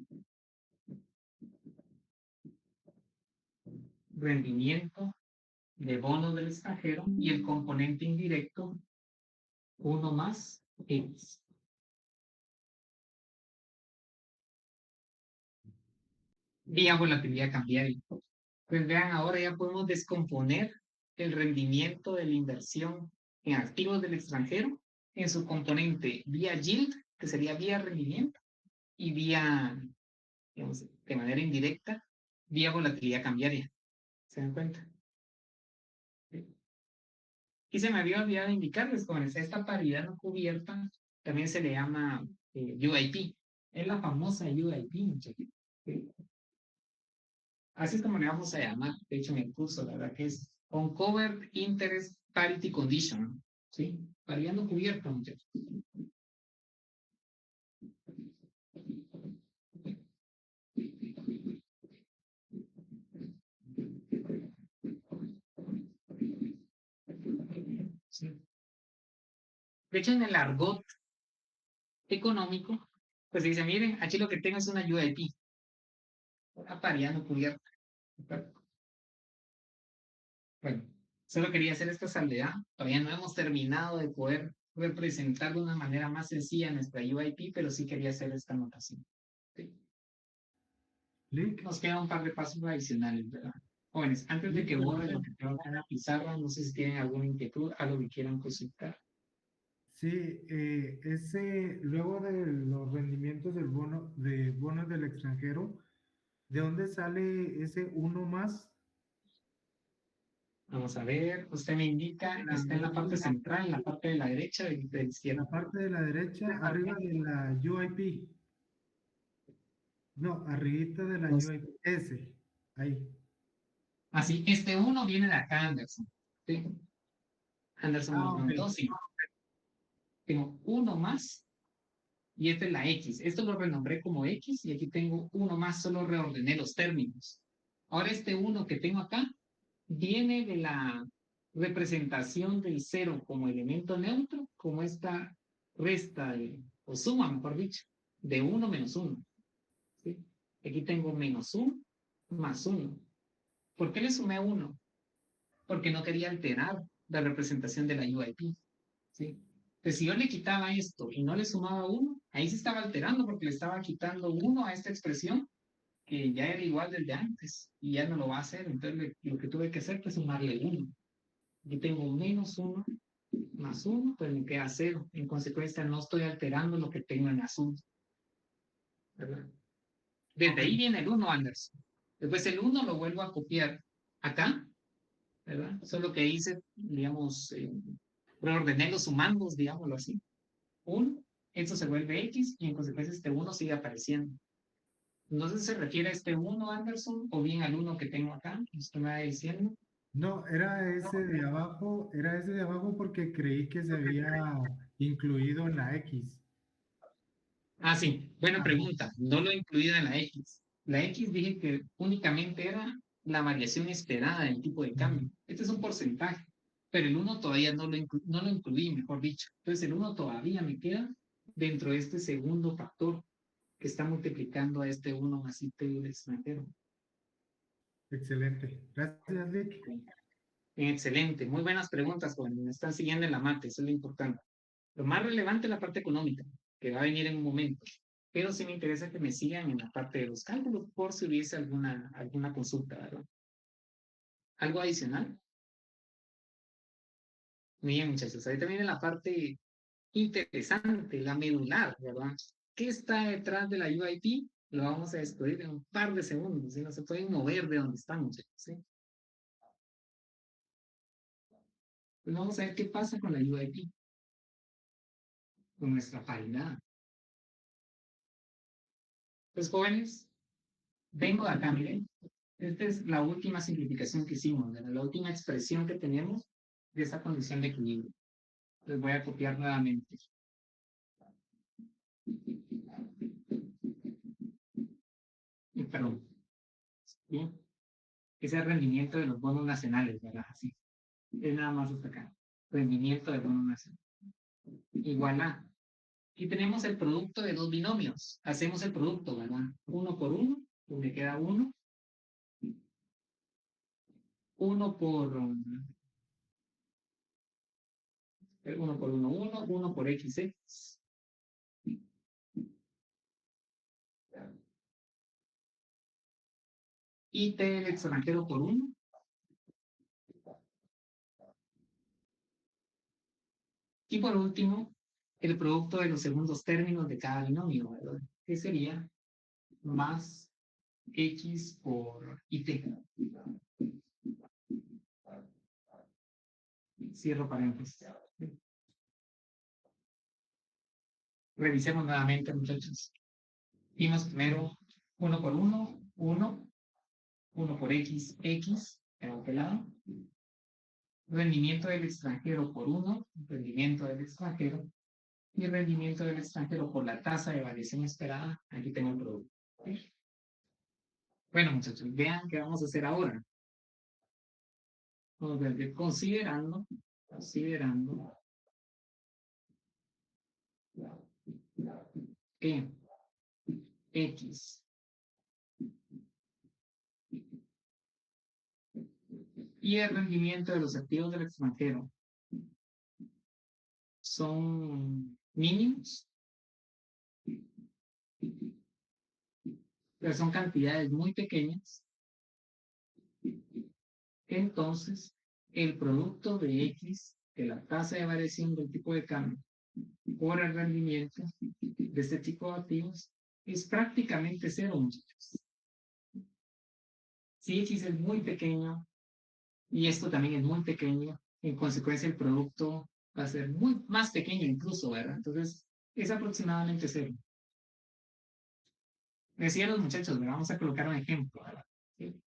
rendimiento de bonos del extranjero y el componente indirecto 1 más X. Vía volatilidad cambiaria. Pues vean, ahora ya podemos descomponer el rendimiento de la inversión en activos del extranjero en su componente vía yield, que sería vía rendimiento, y vía, digamos, de manera indirecta, vía volatilidad cambiaria. ¿Se dan cuenta? Y se me había olvidado indicarles, jóvenes, esta paridad no cubierta también se le llama UIP. Es la famosa UIP, muchachos. ¿Sí? Así es como le vamos a llamar, de hecho en el curso, la verdad que es Uncovered Interest Parity Condition, ¿sí? Paridad no cubierta, muchachos. ¿Sí? De hecho, en el argot económico, pues se dice, miren, aquí lo que tengo es una UIP, una paridad no cubierta. Bueno, solo quería hacer esta salvedad. Todavía no hemos terminado de poder representar de una manera más sencilla nuestra UIP, pero sí quería hacer esta anotación. ¿Sí? Nos quedan un par de pasos adicionales, ¿verdad? Jóvenes, antes de que borre lo que tengo acá en la pizarra, no sé si tienen alguna inquietud, algo que quieran consultar. Sí, luego de los rendimientos del bono, de bonos del extranjero, ¿de dónde sale ese uno más? Vamos a ver, usted me indica, está en la parte central, en la parte de la derecha o de la En izquierda. la parte de la derecha, arriba de la UIP. No, arribita de la UIP. Ese. Ahí. Así, este 1 viene de acá, Anderson. ¿Sí? Anderson nos Ah, ok. preguntó, sí. Tengo uno más y esta es la X. Esto lo renombré como X y aquí tengo uno más, solo reordené los términos. Ahora este 1 que tengo acá viene de la representación del 0 como elemento neutro, como esta resta, o suma, mejor dicho, de 1 menos 1. ¿Sí? Aquí tengo menos 1 más 1. ¿Por qué le sumé 1? Porque no quería alterar la representación de la UIP. ¿Sí? Entonces, si yo le quitaba esto y no le sumaba 1, ahí se estaba alterando porque le estaba quitando 1 a esta expresión que ya era igual desde antes y ya no lo va a hacer. Entonces, lo que tuve que hacer fue sumarle 1. Aquí tengo menos 1 más 1, pues me queda 0. En consecuencia, no estoy alterando lo que tengo en azul. ¿Verdad? Desde ahí viene el 1, Anderson. Después el 1 lo vuelvo a copiar acá, ¿verdad? Solo que hice, digamos, reordené los sumandos, digámoslo así. 1, esto se vuelve X y en consecuencia este 1 sigue apareciendo. No sé si se refiere a este 1, Anderson, o bien al 1 que tengo acá, usted me va diciendo. No, era ese de abajo porque creí que se había incluido en la X. Ah, sí, buena Ajá. pregunta. No lo he incluido en la X. La X dije que únicamente era la variación esperada del tipo de cambio. Este es un porcentaje, pero el 1 todavía no lo incluí, mejor dicho. Entonces el 1 todavía me queda dentro de este segundo factor que está multiplicando a este 1 más IT del extranjero. Excelente. Gracias, Vic. Excelente, muy buenas preguntas, jóvenes. Me están siguiendo en la mate, eso es lo importante. Lo más relevante es la parte económica, que va a venir en un momento. Pero sí me interesa que me sigan en la parte de los cálculos, por si hubiese alguna consulta, ¿verdad? ¿Algo adicional? Muy bien, muchachos. Ahí también en la parte interesante, la medular, ¿verdad? ¿Qué está detrás de la UIP? Lo vamos a descubrir en un par de segundos, y no se pueden mover de donde están, muchachos, ¿sí? Pues vamos a ver qué pasa con la UIP, con nuestra paridad. Pues jóvenes, vengo de acá, miren. Esta es la última simplificación que hicimos, ¿verdad? La última expresión que tenemos de esa condición de equilibrio. Les voy a copiar nuevamente. Perdón. ¿Sí? Ese es el rendimiento de los bonos nacionales, ¿verdad? Así. Es nada más hasta acá. Rendimiento de bonos nacionales. Igual a. Aquí tenemos el producto de dos binomios. Hacemos el producto, ¿verdad? 1 por 1, pues me queda 1. 1 por 1 por 1, 1, 1 por XX. Y T el extranjero por 1. Y por último, el producto de los segundos términos de cada binomio, ¿verdad? Que sería más X por IT. Cierro paréntesis. Revisemos nuevamente, muchachos. Vimos primero 1 por 1, 1, 1 por X, X, en aquel lado. Rendimiento del extranjero por 1, rendimiento del extranjero. Y rendimiento del extranjero por la tasa de variación esperada. Aquí tengo el producto. ¿Sí? Bueno, muchachos, vean qué vamos a hacer ahora. Vamos a ver, considerando que X y el rendimiento de los activos del extranjero son mínimos, pero son cantidades muy pequeñas, entonces el producto de X, de la tasa de variación del tipo de cambio, por el rendimiento de este tipo de activos, es prácticamente cero, muchachos. Si X es muy pequeño, Y esto también es muy pequeño. En consecuencia, el producto va a ser muy más pequeño incluso, ¿verdad? Entonces, es aproximadamente cero. Decían los muchachos, ¿verdad? Vamos a colocar un ejemplo, ¿verdad? ¿Sí?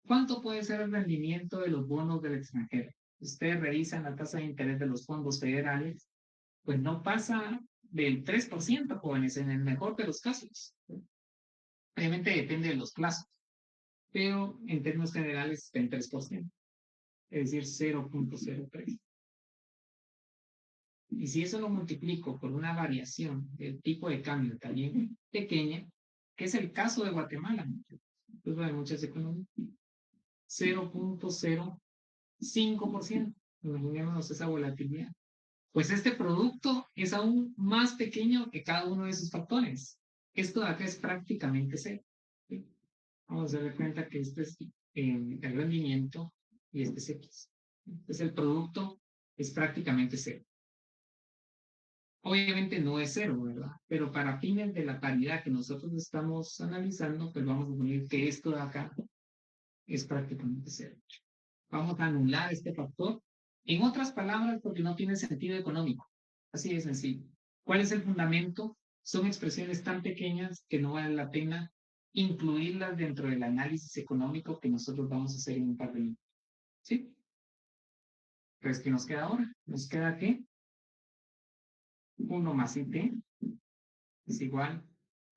¿Cuánto puede ser el rendimiento de los bonos del extranjero? Ustedes revisan la tasa de interés de los fondos federales, pues no pasa del 3%, jóvenes, en el mejor de los casos. Obviamente depende de los plazos, pero en términos generales está en 3%, es decir, 0.03. Y si eso lo multiplico por una variación del tipo de cambio también pequeña, que es el caso de Guatemala, incluso de muchas economías, 0.05%. Imaginémonos esa volatilidad. Pues este producto es aún más pequeño que cada uno de esos factores. Esto de acá es prácticamente cero. ¿Sí? Vamos a dar cuenta que este es el rendimiento y este es X. Entonces el producto es prácticamente cero. Obviamente no es cero, ¿verdad? Pero para fines de la paridad que nosotros estamos analizando, pues vamos a poner que esto de acá es prácticamente cero. Vamos a anular este factor. En otras palabras, porque no tiene sentido económico. Así de sencillo. ¿Cuál es el fundamento? Son expresiones tan pequeñas que no vale la pena incluirlas dentro del análisis económico que nosotros vamos a hacer en un par de minutos. ¿Sí? Pues, ¿qué nos queda ahora? Nos queda que 1 más IT es igual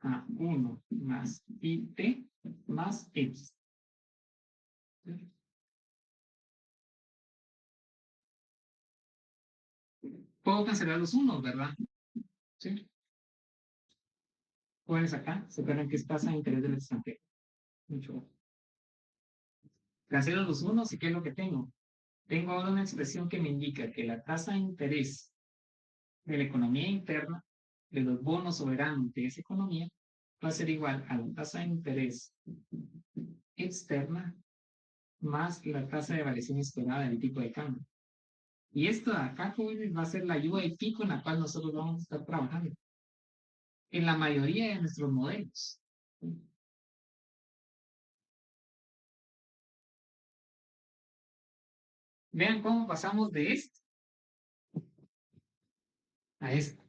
a 1 más IT más X. Puedo cancelar los unos, ¿verdad? ¿Sí? Jóvenes acá, se acuerdan que es tasa de interés del extranjero. Mucho. Cancelo los unos y ¿qué es lo que tengo? Tengo ahora una expresión que me indica que la tasa de interés de la economía interna, de los bonos soberanos de esa economía, va a ser igual a la tasa de interés externa más la tasa de variación esperada del tipo de cambio. Y esto de acá, jóvenes, va a ser la UIP con la cual nosotros vamos a estar trabajando en la mayoría de nuestros modelos. Vean cómo pasamos de esto a esto.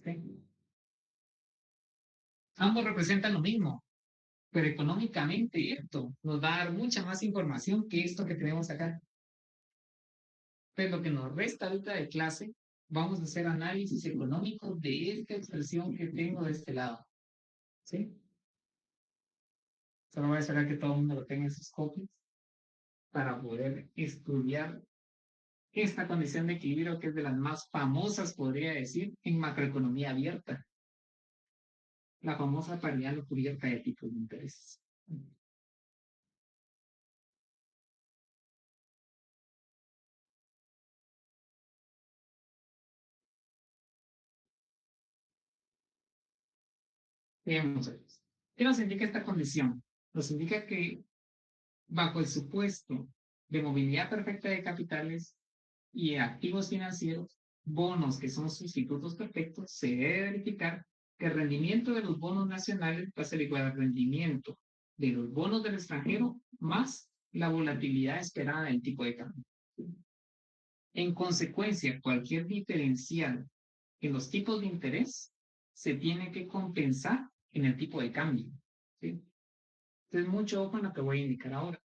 ¿Sí? Ambos representan lo mismo, pero económicamente esto nos va a dar mucha más información que esto que tenemos acá. Pues lo que nos resta ahorita de clase, vamos a hacer análisis económico de esta expresión que tengo de este lado. ¿Sí? Solo voy a esperar que todo el mundo lo tenga en sus copias para poder estudiar esta condición de equilibrio que es de las más famosas, podría decir, en macroeconomía abierta. La famosa paridad no cubierta de tipos de interés. Veamos. ¿Qué nos indica esta condición? Nos indica que bajo el supuesto de movilidad perfecta de capitales y activos financieros, bonos que son sustitutos perfectos, se debe verificar que el rendimiento de los bonos nacionales va a ser igual al rendimiento de los bonos del extranjero más la volatilidad esperada del tipo de cambio. En consecuencia, cualquier diferencial en los tipos de interés se tiene que compensar en el tipo de cambio. ¿Sí? Entonces, mucho ojo en lo que voy a indicar ahora.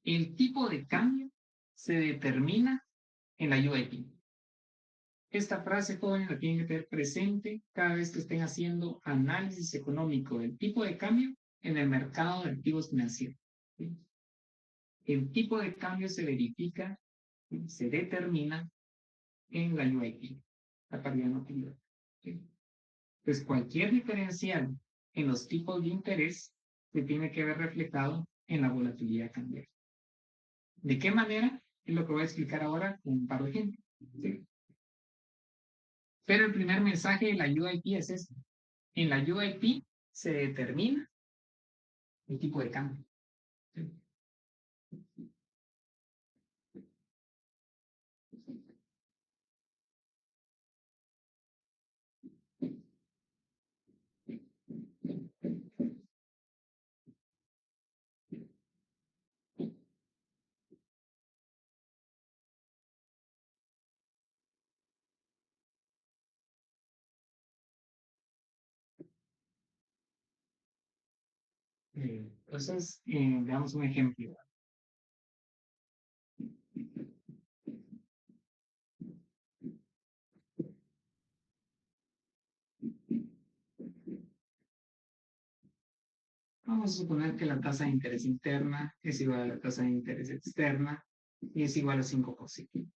El tipo de cambio se determina en la UIP. Esta frase, jóvenes, la tienen que tener presente cada vez que estén haciendo análisis económico del tipo de cambio en el mercado de activos financieros. ¿Sí? El tipo de cambio se verifica, se determina en la UIP, la paridad no equilibrada. ¿Sí? Pues cualquier diferencial en los tipos de interés se tiene que ver reflejado en la volatilidad cambiaria. ¿De qué manera? Es lo que voy a explicar ahora con un par de ejemplos. ¿Sí? Pero el primer mensaje de la UIP es este. En la UIP se determina el tipo de cambio. ¿Sí? Entonces, veamos un ejemplo. Vamos a suponer que la tasa de interés interna es igual a la tasa de interés externa y es igual a 5%.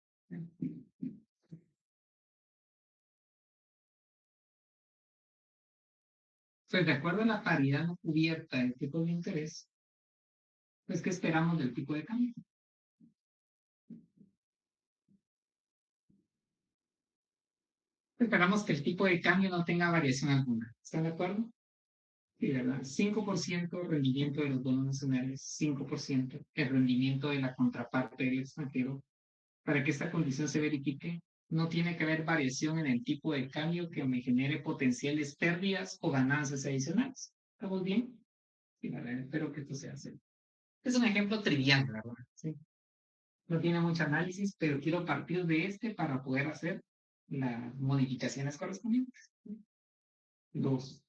Pues de acuerdo a la paridad no cubierta del tipo de interés, pues ¿qué esperamos del tipo de cambio? Esperamos que el tipo de cambio no tenga variación alguna. ¿Están de acuerdo? Sí, ¿verdad? 5% rendimiento de los bonos nacionales, 5% el rendimiento de la contraparte del extranjero. Para que esta condición se verifique, no tiene que haber variación en el tipo de cambio que me genere potenciales pérdidas o ganancias adicionales. ¿Estamos bien? Sí, ¿verdad? Espero que esto sea así. Es un ejemplo trivial, ¿verdad? Sí. No tiene mucho análisis, pero quiero partir de este para poder hacer las modificaciones correspondientes. Dos.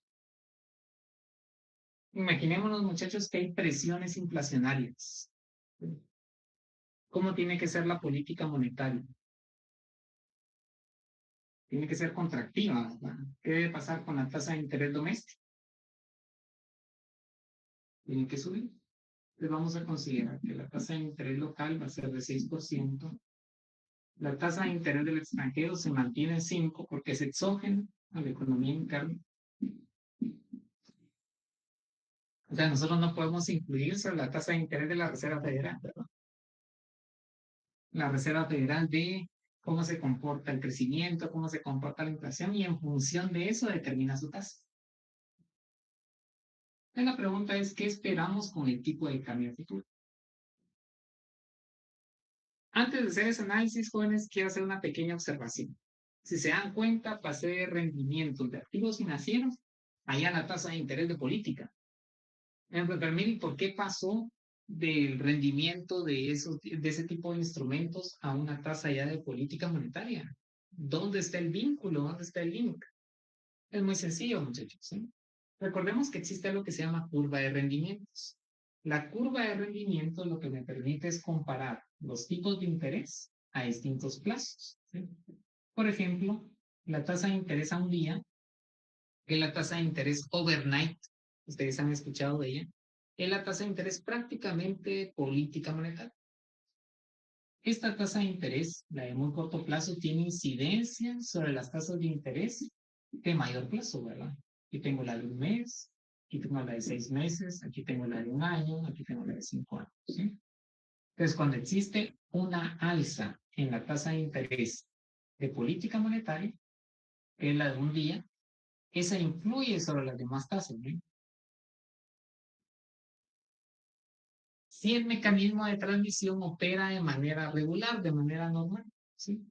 Imaginémonos, muchachos, que hay presiones inflacionarias. ¿Cómo tiene que ser la política monetaria? Tiene que ser contractiva, ¿verdad? ¿Qué debe pasar con la tasa de interés doméstico? Tiene que subir. Entonces vamos a considerar que la tasa de interés local va a ser de 6%. La tasa de interés del extranjero se mantiene en 5 porque es exógeno a la economía interna. O sea, nosotros no podemos incluir sobre la tasa de interés de la Reserva Federal, ¿verdad? La Reserva Federal ve cómo se comporta el crecimiento, cómo se comporta la inflación y en función de eso determina su tasa. Entonces, la pregunta es, ¿qué esperamos con el tipo de cambio futuro? Antes de hacer ese análisis, jóvenes, quiero hacer una pequeña observación. Si se dan cuenta, pasé de rendimientos de activos financieros allá a la tasa de interés de política. Pero miren, ¿por qué pasó del rendimiento de ese tipo de instrumentos a una tasa ya de política monetaria? ¿Dónde está el vínculo? ¿Dónde está el link? Es muy sencillo, muchachos. ¿Sí? Recordemos que existe lo que se llama curva de rendimientos. La curva de rendimiento lo que me permite es comparar los tipos de interés a distintos plazos. ¿Sí? Por ejemplo, la tasa de interés a un día, que es la tasa de interés overnight, ustedes han escuchado de ella, es la tasa de interés prácticamente política monetaria. Esta tasa de interés, la de muy corto plazo, tiene incidencia sobre las tasas de interés de mayor plazo, ¿verdad? Aquí tengo la de un mes, aquí tengo la de 6 meses, aquí tengo la de un año, aquí tengo la de 5 años, ¿sí? Entonces, cuando existe una alza en la tasa de interés de política monetaria, que es la de un día, esa influye sobre las demás tasas, ¿no? Si el mecanismo de transmisión opera de manera regular, de manera normal, ¿sí?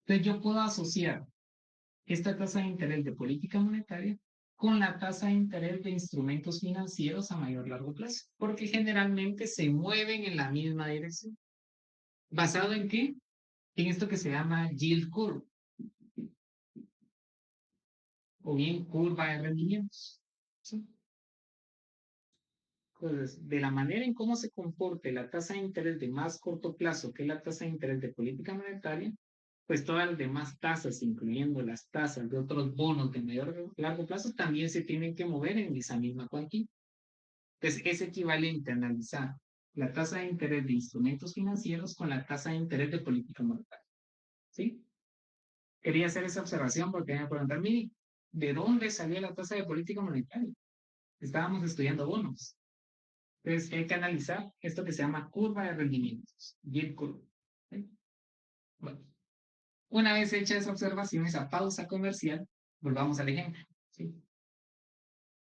Entonces yo puedo asociar esta tasa de interés de política monetaria con la tasa de interés de instrumentos financieros a mayor largo plazo, porque generalmente se mueven en la misma dirección. ¿Basado en qué? En esto que se llama yield curve, o bien curva de rendimientos. ¿Sí? Entonces, de la manera en cómo se comporte la tasa de interés de más corto plazo, que es la tasa de interés de política monetaria, pues todas las demás tasas, incluyendo las tasas de otros bonos de mayor largo plazo, también se tienen que mover en esa misma cuantía. Entonces, es equivalente a analizar la tasa de interés de instrumentos financieros con la tasa de interés de política monetaria. ¿Sí? Quería hacer esa observación porque me preguntan, mire, ¿de dónde salió la tasa de política monetaria? Estábamos estudiando bonos. Entonces, hay que analizar esto que se llama curva de rendimientos, yield curve. ¿Sí? Bueno, una vez hecha esa observación, esa pausa comercial, volvamos al ejemplo. ¿Sí?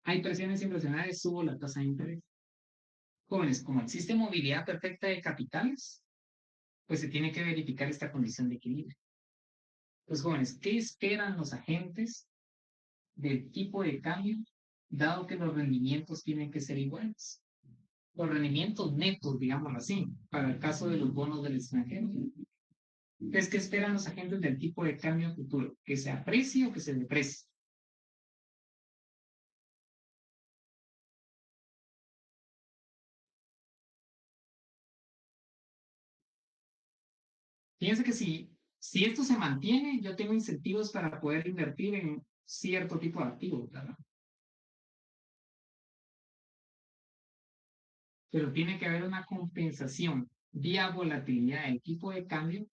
Hay presiones inflacionarias, subo la tasa de interés. Jóvenes, como existe movilidad perfecta de capitales, pues se tiene que verificar esta condición de equilibrio. Entonces, jóvenes, ¿qué esperan los agentes del tipo de cambio, dado que los rendimientos tienen que ser iguales? Los rendimientos netos, digámoslo así, para el caso de los bonos del extranjero. Entonces, ¿qué esperan los agentes del tipo de cambio futuro? ¿Que se aprecie o que se deprecie? Fíjense que si esto se mantiene, yo tengo incentivos para poder invertir en cierto tipo de activos, ¿verdad? Pero tiene que haber una compensación vía volatilidad del tipo de cambio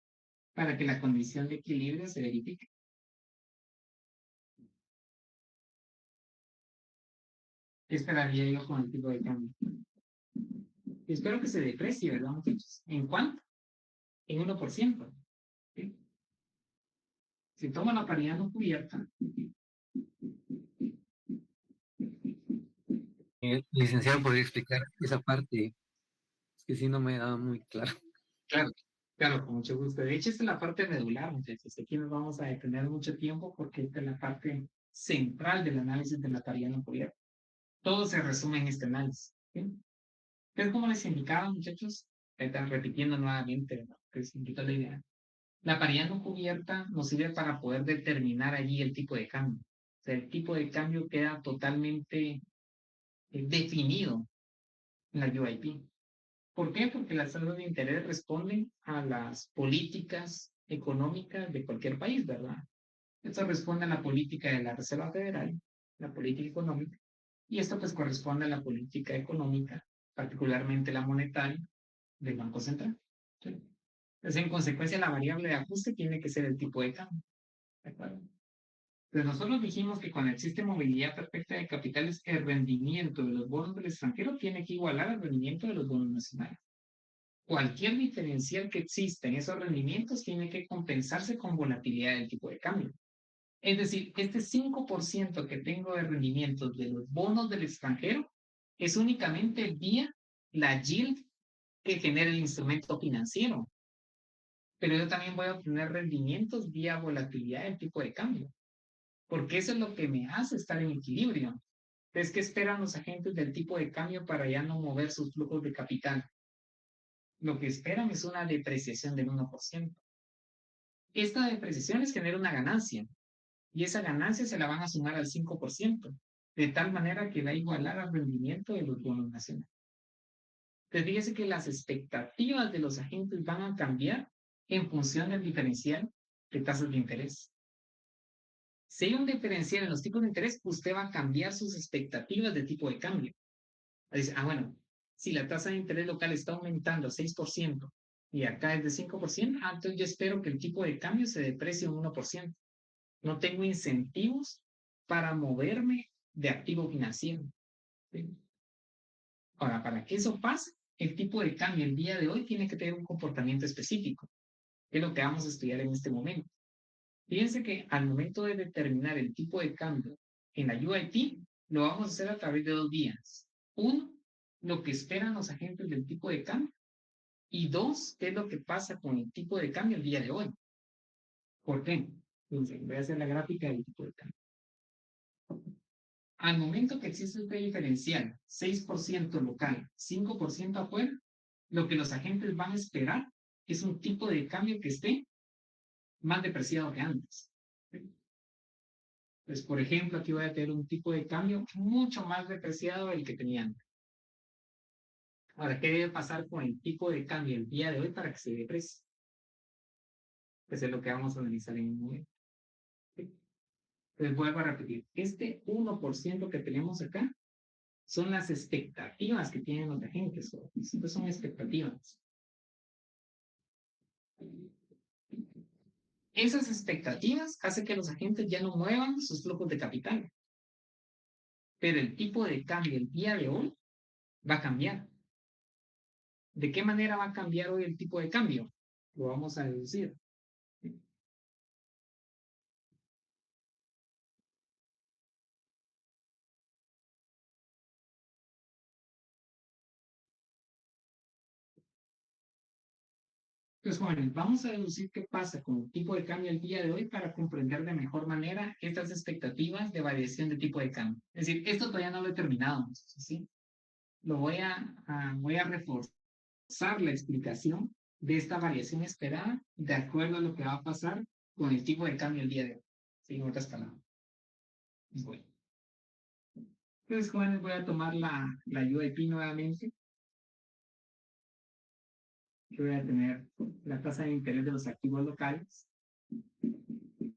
para que la condición de equilibrio se verifique. ¿Qué esperaría yo con el tipo de cambio? Y espero que se deprecie, ¿verdad, muchachos? ¿En cuánto? En 1%. ¿Sí? Si toma la paridad no cubierta, Licenciado, ¿podría explicar esa parte? Es que sí no me da muy claro. claro, claro, con mucho gusto. De hecho, esta es la parte medular, muchachos. Aquí nos vamos a detener mucho tiempo porque esta es la parte central del análisis de la paridad no cubierta. Todo se resume en este análisis. ¿Sí? Entonces, como les indicaba, muchachos, están repitiendo nuevamente, ¿no? Que es un poquito la idea. La paridad no cubierta nos sirve para poder determinar allí el tipo de cambio. O sea, el tipo de cambio queda totalmente definido en la UIP. ¿Por qué? Porque las tasas de interés responden a las políticas económicas de cualquier país, ¿verdad? Esto responde a la política de la Reserva Federal, la política económica, y esto pues corresponde a la política económica, particularmente la monetaria, del Banco Central. ¿Sí? Entonces, en consecuencia, la variable de ajuste tiene que ser el tipo de cambio. ¿De acuerdo? Entonces, nosotros dijimos que cuando existe movilidad perfecta de capitales, el rendimiento de los bonos del extranjero tiene que igualar al rendimiento de los bonos nacionales. Cualquier diferencial que exista en esos rendimientos tiene que compensarse con volatilidad del tipo de cambio. Es decir, este 5% que tengo de rendimientos de los bonos del extranjero es únicamente vía la yield que genera el instrumento financiero. Pero yo también voy a obtener rendimientos vía volatilidad del tipo de cambio, porque eso es lo que me hace estar en equilibrio. Entonces, ¿qué esperan los agentes del tipo de cambio para ya no mover sus flujos de capital? Lo que esperan es una depreciación del 1%. Esta depreciación les genera una ganancia, y esa ganancia se la van a sumar al 5%, de tal manera que va a igualar al rendimiento de los bonos nacionales. Entonces, fíjese que las expectativas de los agentes van a cambiar en función del diferencial de tasas de interés. Si hay un diferencial en los tipos de interés, usted va a cambiar sus expectativas de tipo de cambio. Dice, bueno, si la tasa de interés local está aumentando a 6% y acá es de 5%, entonces yo espero que el tipo de cambio se deprecie un 1%. No tengo incentivos para moverme de activo financiero. ¿Sí? Ahora, para que eso pase, el tipo de cambio el día de hoy tiene que tener un comportamiento específico, que es lo que vamos a estudiar en este momento. Fíjense que al momento de determinar el tipo de cambio en la UIT, lo vamos a hacer a través de dos vías. Uno, lo que esperan los agentes del tipo de cambio. Y dos, qué es lo que pasa con el tipo de cambio el día de hoy. ¿Por qué? Entonces, voy a hacer la gráfica del tipo de cambio. Al momento que existe este diferencial, 6% local, 5% afuera, lo que los agentes van a esperar es un tipo de cambio que esté más depreciado que antes. Pues, por ejemplo, aquí voy a tener un tipo de cambio mucho más depreciado del que tenía antes. Ahora, ¿qué debe pasar con el tipo de cambio el día de hoy para que se deprecie? Pues es lo que vamos a analizar en un momento. ¿Sí? Entonces, vuelvo a repetir. Este 1% que tenemos acá son las expectativas que tienen los agentes. Siempre son expectativas. Esas expectativas hacen que los agentes ya no muevan sus flujos de capital. Pero el tipo de cambio el día de hoy va a cambiar. ¿De qué manera va a cambiar hoy el tipo de cambio? Lo vamos a deducir. Pues jóvenes, vamos a deducir qué pasa con el tipo de cambio el día de hoy para comprender de mejor manera estas expectativas de variación de tipo de cambio. Es decir, esto todavía no lo he terminado, ¿sí? Voy a reforzar la explicación de esta variación esperada de acuerdo a lo que va a pasar con el tipo de cambio el día de hoy. ¿Sí? En otras palabras. Bueno. Entonces, jóvenes, voy a tomar la UIP nuevamente. Yo voy a tener la tasa de interés de los activos locales,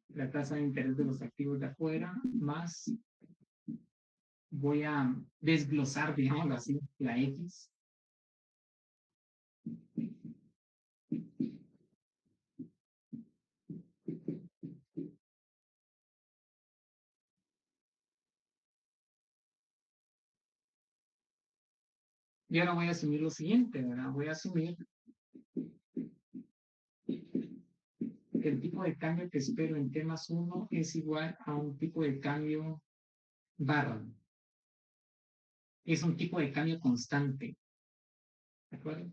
la tasa de interés de los activos de afuera, más voy a desglosar, digamos así, la X. Y ahora voy a asumir lo siguiente, ¿verdad? Voy a asumir que el tipo de cambio que espero en T más 1 es igual a un tipo de cambio barra. Es un tipo de cambio constante. ¿De acuerdo?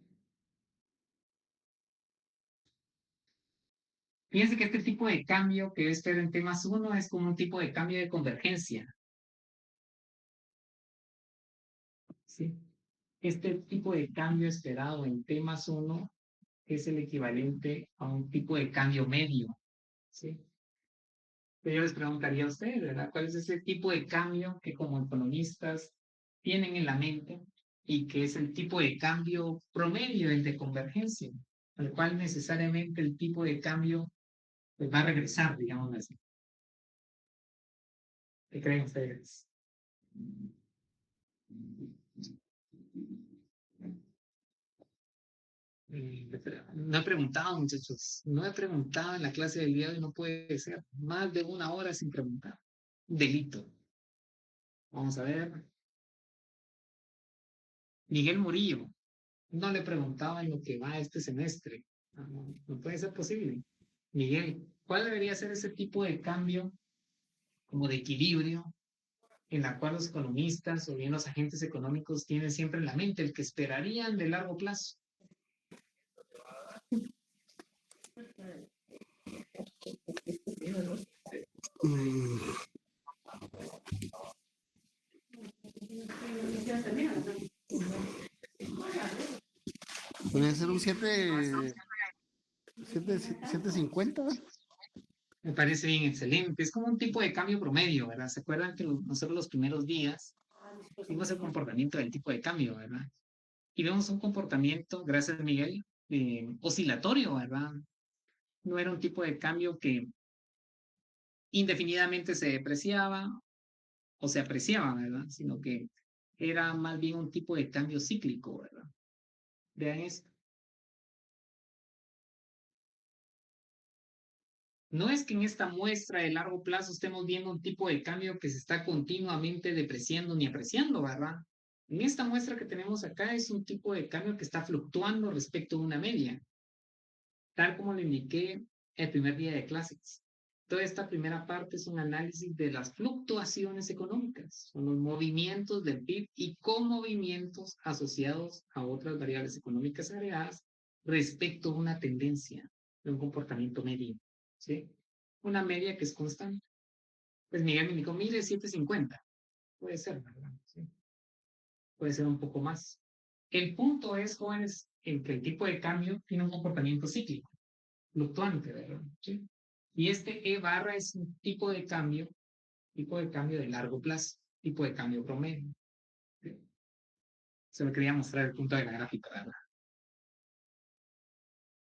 Fíjense que este tipo de cambio que yo espero en T más 1 es como un tipo de cambio de convergencia. ¿Sí? Este tipo de cambio esperado en T más 1 es el equivalente a un tipo de cambio medio. ¿Sí? Pero yo les preguntaría a ustedes, ¿verdad? ¿Cuál es ese tipo de cambio que como economistas tienen en la mente y que es el tipo de cambio promedio, el de convergencia, al cual necesariamente el tipo de cambio pues, va a regresar, digamos así? ¿Qué creen ustedes? No he preguntado, muchachos. No he preguntado en la clase del día de hoy, no puede ser. Más de una hora sin preguntar. Delito. Vamos a ver. Miguel Murillo. No le preguntaba en lo que va este semestre. No, no puede ser posible. Miguel, ¿cuál debería ser ese tipo de cambio como de equilibrio en la cual los economistas o bien los agentes económicos tienen siempre en la mente, el que esperarían de largo plazo? Podría ser un 750. Me parece bien, excelente. Es como un tipo de cambio promedio, ¿verdad? ¿Se acuerdan que nosotros los primeros días vimos el comportamiento del tipo de cambio, ¿verdad? Y vemos un comportamiento, gracias Miguel, oscilatorio, ¿verdad? No era un tipo de cambio que indefinidamente se depreciaba o se apreciaba, ¿verdad? Sino que era más bien un tipo de cambio cíclico, ¿verdad? Vean esto. No es que en esta muestra de largo plazo estemos viendo un tipo de cambio que se está continuamente depreciando ni apreciando, ¿verdad? En esta muestra que tenemos acá es un tipo de cambio que está fluctuando respecto a una media, tal como lo indiqué el primer día de clases. Toda esta primera parte es un análisis de las fluctuaciones económicas, son los movimientos del PIB y con movimientos asociados a otras variables económicas agregadas respecto a una tendencia de un comportamiento medio, ¿sí? Una media que es constante. Pues Miguel me indicó, mire, 750. Puede ser, ¿verdad? ¿Sí? Puede ser un poco más. El punto es, jóvenes, en que el tipo de cambio tiene un comportamiento cíclico, fluctuante, ¿verdad? ¿Sí? Y este E barra es un tipo de cambio de largo plazo, tipo de cambio promedio. ¿Sí? Se me quería mostrar el punto de la gráfica, ¿verdad?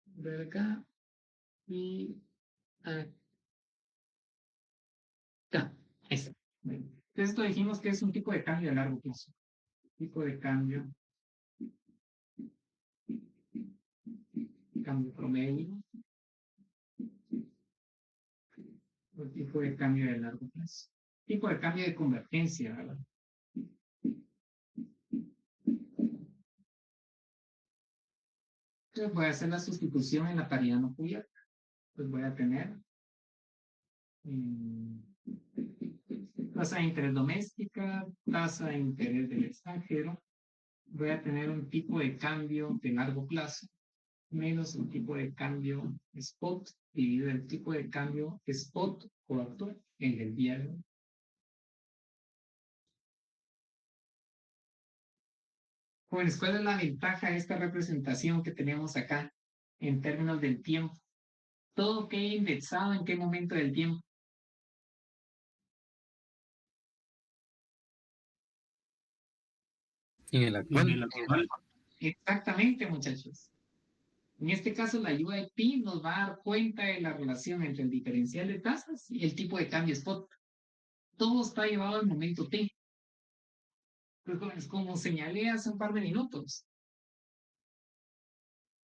De acá y acá. Ahí está. Entonces, esto dijimos que es un tipo de cambio de largo plazo. Tipo de cambio promedio, o tipo de cambio de largo plazo. Tipo de cambio de convergencia, ¿verdad? Entonces voy a hacer la sustitución en la paridad no cubierta. Pues voy a tener tasa de interés doméstica, tasa de interés del extranjero. Voy a tener un tipo de cambio de largo plazo menos un tipo de cambio spot dividido el tipo de cambio spot o actual en el día de hoy. Jóvenes, ¿cuál es la ventaja de esta representación que tenemos acá en términos del tiempo? Todo queda indexado en qué momento del tiempo. En el actual. Exactamente, muchachos. En este caso, la UIP nos va a dar cuenta de la relación entre el diferencial de tasas y el tipo de cambio spot. Todo está llevado al momento T. Entonces, como señalé hace un par de minutos,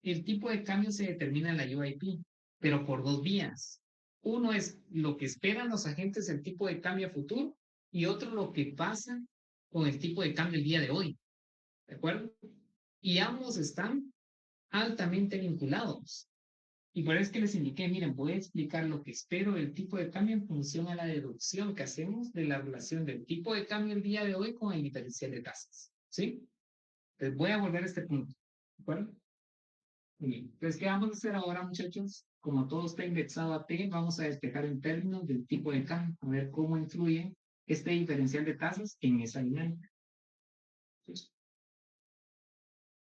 el tipo de cambio se determina en la UIP, pero por dos vías. Uno es lo que esperan los agentes del tipo de cambio futuro y otro lo que pasa con el tipo de cambio el día de hoy. ¿De acuerdo? Y ambos están altamente vinculados. Y por eso es que les indiqué, miren, voy a explicar lo que espero del tipo de cambio en función a la deducción que hacemos de la relación del tipo de cambio el día de hoy con el diferencial de tasas. ¿Sí? Entonces voy a volver a este punto. ¿De acuerdo? Muy bien. Entonces, ¿qué vamos a hacer ahora, muchachos? Como todo está indexado a T, vamos a despejar en términos del tipo de cambio, a ver cómo influye este diferencial de tasas en esa dinámica. ¿Sí?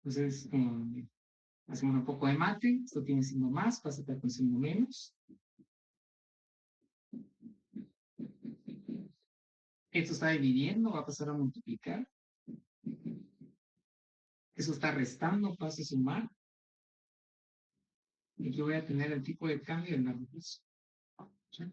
Entonces, hacemos un poco de mate, esto tiene signo más, pasa con signo menos. Esto está dividiendo, va a pasar a multiplicar. Eso está restando, pasa a sumar. Y yo voy a tener el tipo de cambio en la reversa. ¿Sí?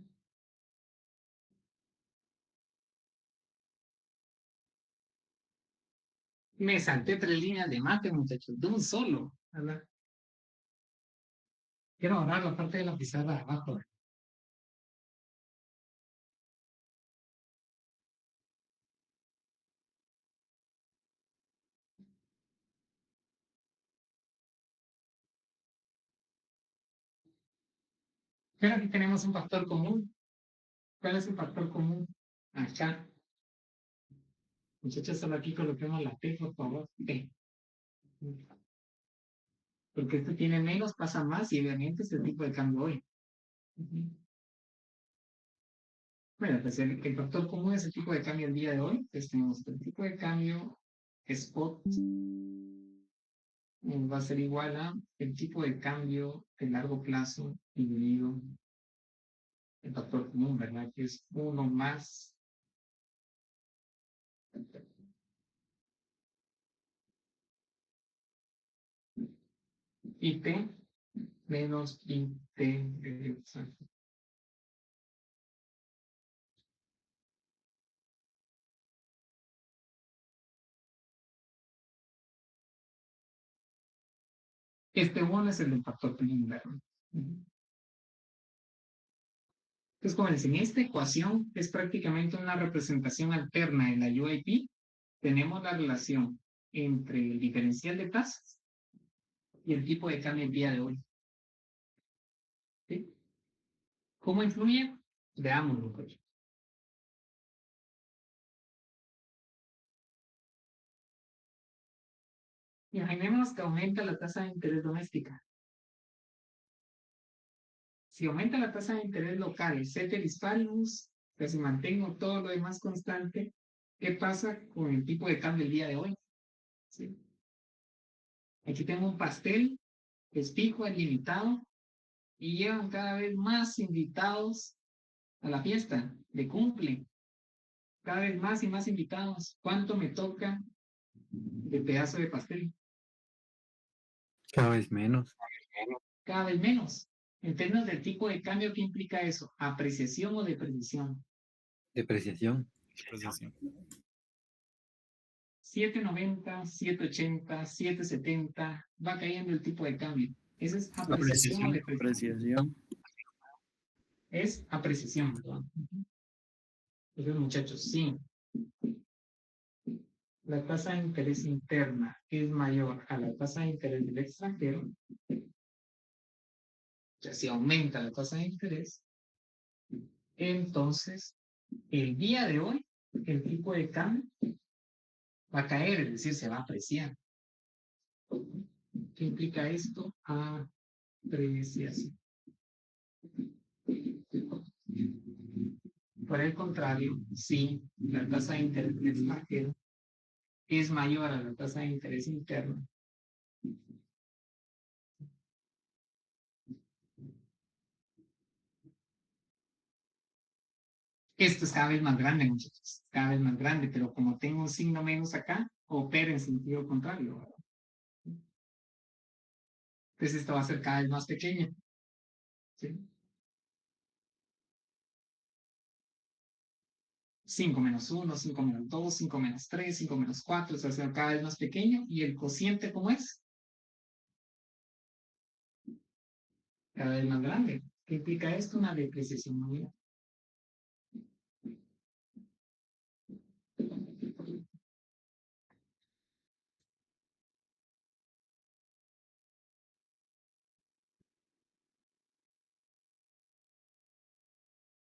Me salté 3 líneas de mate, muchachos, de un solo. ¿Verdad? Quiero ahorrar la parte de la pizarra de abajo. Pero aquí tenemos un factor común. ¿Cuál es el factor común? Acá. Muchachos, solo aquí coloquemos la P, por favor. P. Porque este tiene menos, pasa más y obviamente es el tipo de cambio hoy. Bueno, pues el factor común es el tipo de cambio el día de hoy. Entonces tenemos el tipo de cambio spot va a ser igual a el tipo de cambio de largo plazo dividido el factor común, ¿verdad? Que es 1 más IT menos IT. Este 1 es el del factor común, ¿verdad? Entonces, como les enseñé, esta ecuación es prácticamente una representación alterna en la UIP. Tenemos la relación entre el diferencial de tasas y el tipo de cambio el día de hoy. ¿Sí? ¿Cómo influye? Veámoslo. Pues. Imaginemos que aumenta la tasa de interés doméstica. Si aumenta la tasa de interés local, ceteris paribus, que si mantengo todo lo demás constante, ¿qué pasa con el tipo de cambio el día de hoy? ¿Sí? Aquí tengo un pastel que es fijo, es limitado, y llevan cada vez más invitados a la fiesta de cumple. Cada vez más y más invitados. ¿Cuánto me toca de pedazo de pastel? Cada vez menos. Cada vez menos. En términos del tipo de cambio, ¿qué implica eso? ¿Apreciación o depreciación? Depreciación. Apreciación. 7.90, 7.80, 7.70, va cayendo el tipo de cambio. ¿Esa es apreciación o depreciación? Apreciación. Es apreciación, ¿verdad? Entonces, muchachos, sí. La tasa de interés interna es mayor a la tasa de interés del extranjero. O sea, si aumenta la tasa de interés, entonces el día de hoy el tipo de cambio va a caer, es decir, se va a apreciar. ¿Qué implica esto? Apreciación. Por el contrario, si la tasa de interés del extranjero es mayor a la tasa de interés interno, esto es cada vez más grande, muchachos, cada vez más grande, pero como tengo un signo menos acá, opera en sentido contrario, ¿verdad? Entonces esta va a ser cada vez más pequeña. ¿Sí? 5 menos 1, 5 menos 2, 5 menos 3, 5 menos 4, o sea, se va a ser cada vez más pequeño. ¿Y el cociente cómo es? Cada vez más grande. ¿Qué implica esto? Una depreciación nominal.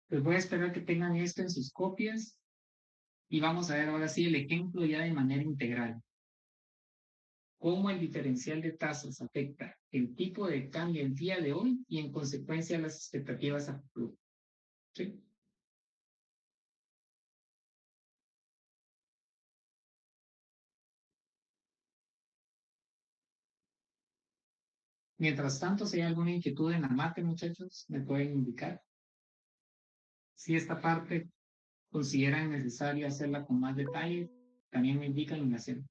Pues voy a esperar que tengan esto en sus copias y vamos a ver ahora sí el ejemplo ya de manera integral. Cómo el diferencial de tasas afecta el tipo de cambio el día de hoy y en consecuencia las expectativas a futuro. ¿Sí? Mientras tanto, si hay alguna inquietud en la mate, muchachos, me pueden indicar. Si esta parte consideran necesario hacerla con más detalle, también me indican y la hacemos.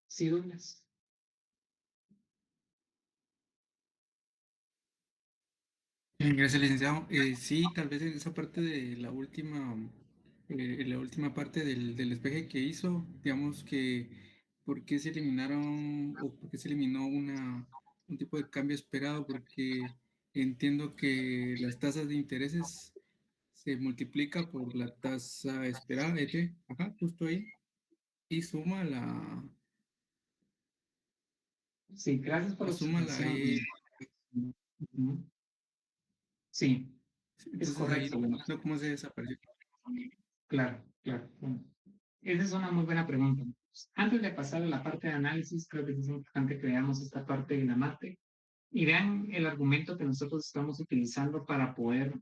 ¿Sí, Douglas? Gracias, licenciado. Sí, tal vez esa parte de la última parte del despeje que hizo, digamos que por qué se eliminaron o por qué se eliminó un tipo de cambio esperado, porque entiendo que las tasas de intereses se multiplica por la tasa esperada, ajá, justo ahí, y Sí, gracias por la suma la observación. E. Ujú. Sí, es Entonces ahí correcto. Bueno, no cómo se desapareció. claro, claro. Bueno, esa es una muy buena pregunta. Antes de pasar a la parte de análisis, creo que es importante que veamos esta parte de la mate y vean el argumento que nosotros estamos utilizando para poder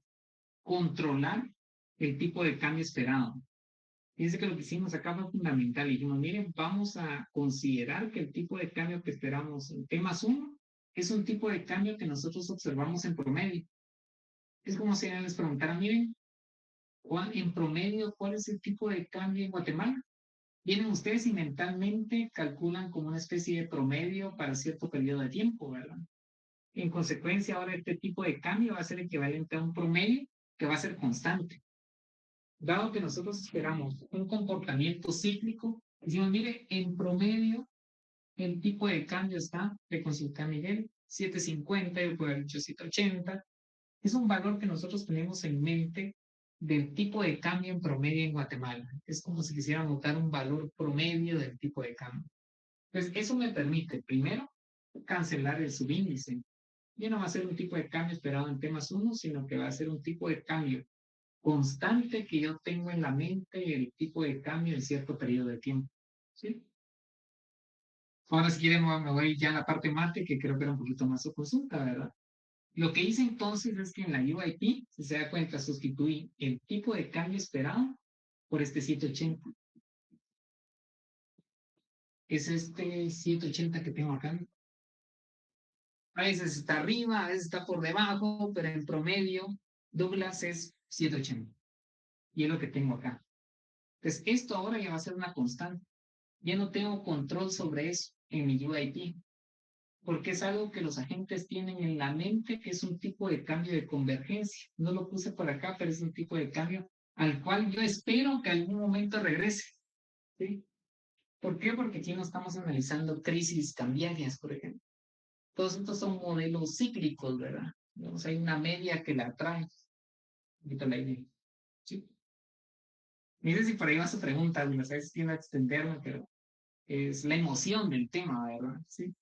controlar el tipo de cambio esperado. Fíjense que lo que hicimos acá fue fundamental. Y dijimos, miren, vamos a considerar que el tipo de cambio que esperamos en T más 1 es un tipo de cambio que nosotros observamos en promedio. Es como si les preguntara, miren, en promedio, ¿cuál es el tipo de cambio en Guatemala? Vienen ustedes y mentalmente calculan como una especie de promedio para cierto periodo de tiempo, ¿verdad? En consecuencia, ahora este tipo de cambio va a ser equivalente a un promedio que va a ser constante. Dado que nosotros esperamos un comportamiento cíclico, decimos, mire, en promedio el tipo de cambio está, le consulté a Miguel, 750, yo puedo haber dicho 780. Es un valor que nosotros tenemos en mente del tipo de cambio en promedio en Guatemala. Es como si quisiéramos dar un valor promedio del tipo de cambio. Entonces, eso me permite, primero, cancelar el subíndice. Ya no va a ser un tipo de cambio esperado en temas 1, sino que va a ser un tipo de cambio constante que yo tengo en la mente el tipo de cambio en cierto periodo de tiempo. ¿Sí? Ahora, si quieren, me voy ya a la parte mate, que creo que era un poquito más su consulta, ¿verdad? Lo que hice entonces es que en la UIP, si se da cuenta, sustituí el tipo de cambio esperado por este 780. Es este 780 que tengo acá. A veces está arriba, a veces está por debajo, pero en promedio, Douglas es 780. Y es lo que tengo acá. Entonces, esto ahora ya va a ser una constante. Ya no tengo control sobre eso en mi UIP, porque es algo que los agentes tienen en la mente, que es un tipo de cambio de convergencia. No lo puse por acá, pero es un tipo de cambio al cual yo espero que algún momento regrese. ¿Sí? ¿Por qué? Porque aquí no estamos analizando crisis cambiarias, por ejemplo. Todos estos son modelos cíclicos, ¿verdad? Digamos, hay una media que la atrae. La idea. ¿Sí? No sé si por ahí va su pregunta, no sé si tiene que extenderme, pero es la emoción del tema, ¿verdad? Sí.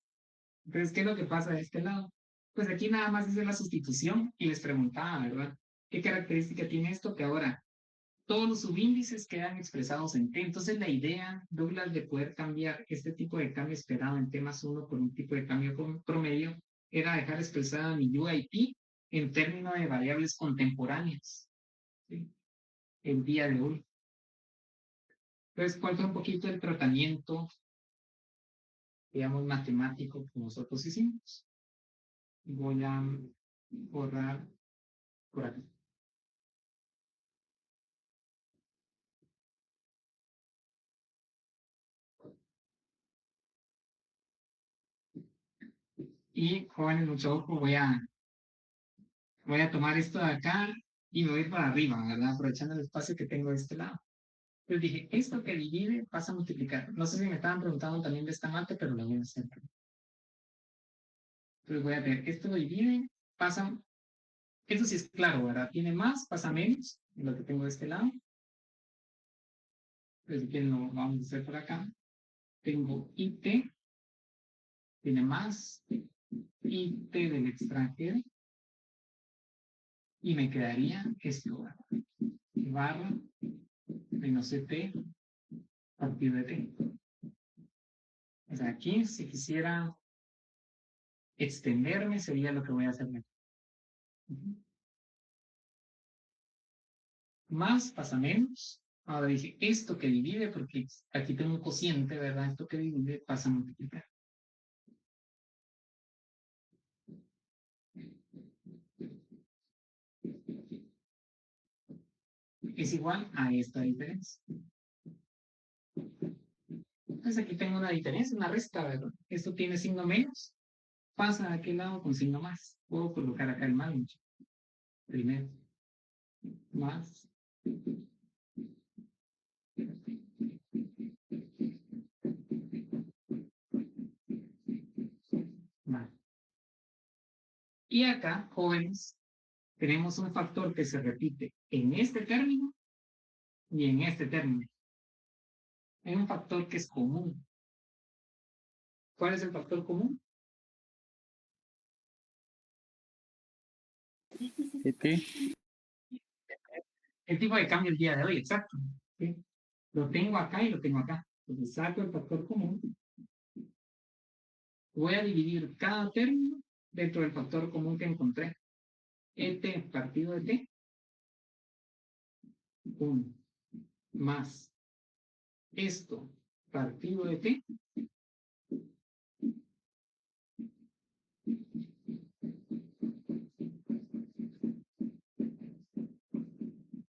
Entonces, ¿qué es lo que pasa de este lado? Pues aquí nada más hice la sustitución y les preguntaba, ¿verdad? ¿Qué característica tiene esto? Que ahora todos los subíndices quedan expresados en T. Entonces, la idea, Douglas, de poder cambiar este tipo de cambio esperado en T más 1 por un tipo de cambio promedio era dejar expresada mi UIP en términos de variables contemporáneas, ¿sí? El día de hoy. Entonces, ¿cuál fue un poquito el tratamiento, digamos, matemático que nosotros hicimos? Voy a borrar por aquí. Y jóvenes, mucho ojo, voy a tomar esto de acá y me voy para arriba, ¿verdad? Aprovechando el espacio que tengo de este lado. Entonces dije, esto que divide pasa a multiplicar. No sé si me estaban preguntando también de esta mate, pero lo voy a hacer. Entonces voy a ver, esto lo divide, pasa, esto sí es claro, ¿verdad? Tiene más, pasa menos, lo que tengo de este lado. Entonces, si quieren, lo vamos a hacer por acá. Tengo IT, tiene más, IT del extranjero, y me quedaría esto, ¿verdad? Barra menos ET partido de T. O sea, aquí, si quisiera extenderme, sería lo que voy a hacer. Más pasa menos. Ahora dije, esto que divide, porque aquí tengo un cociente, ¿verdad? Esto que divide pasa a multiplicar. Es igual a esta diferencia. Entonces aquí tengo una diferencia, una resta, ¿verdad? Esto tiene signo menos, pasa a aquel lado con signo más. Puedo colocar acá el más, mucho. Primero, más. Más. Y acá, jóvenes, tenemos un factor que se repite en este término y en este término. Hay un factor que es común. ¿Cuál es el factor común? El tipo de cambio el día de hoy, exacto. ¿Sí? Lo tengo acá y lo tengo acá. Entonces saco el factor común. Voy a dividir cada término dentro del factor común que encontré. ET partido de T, 1 más esto partido de T,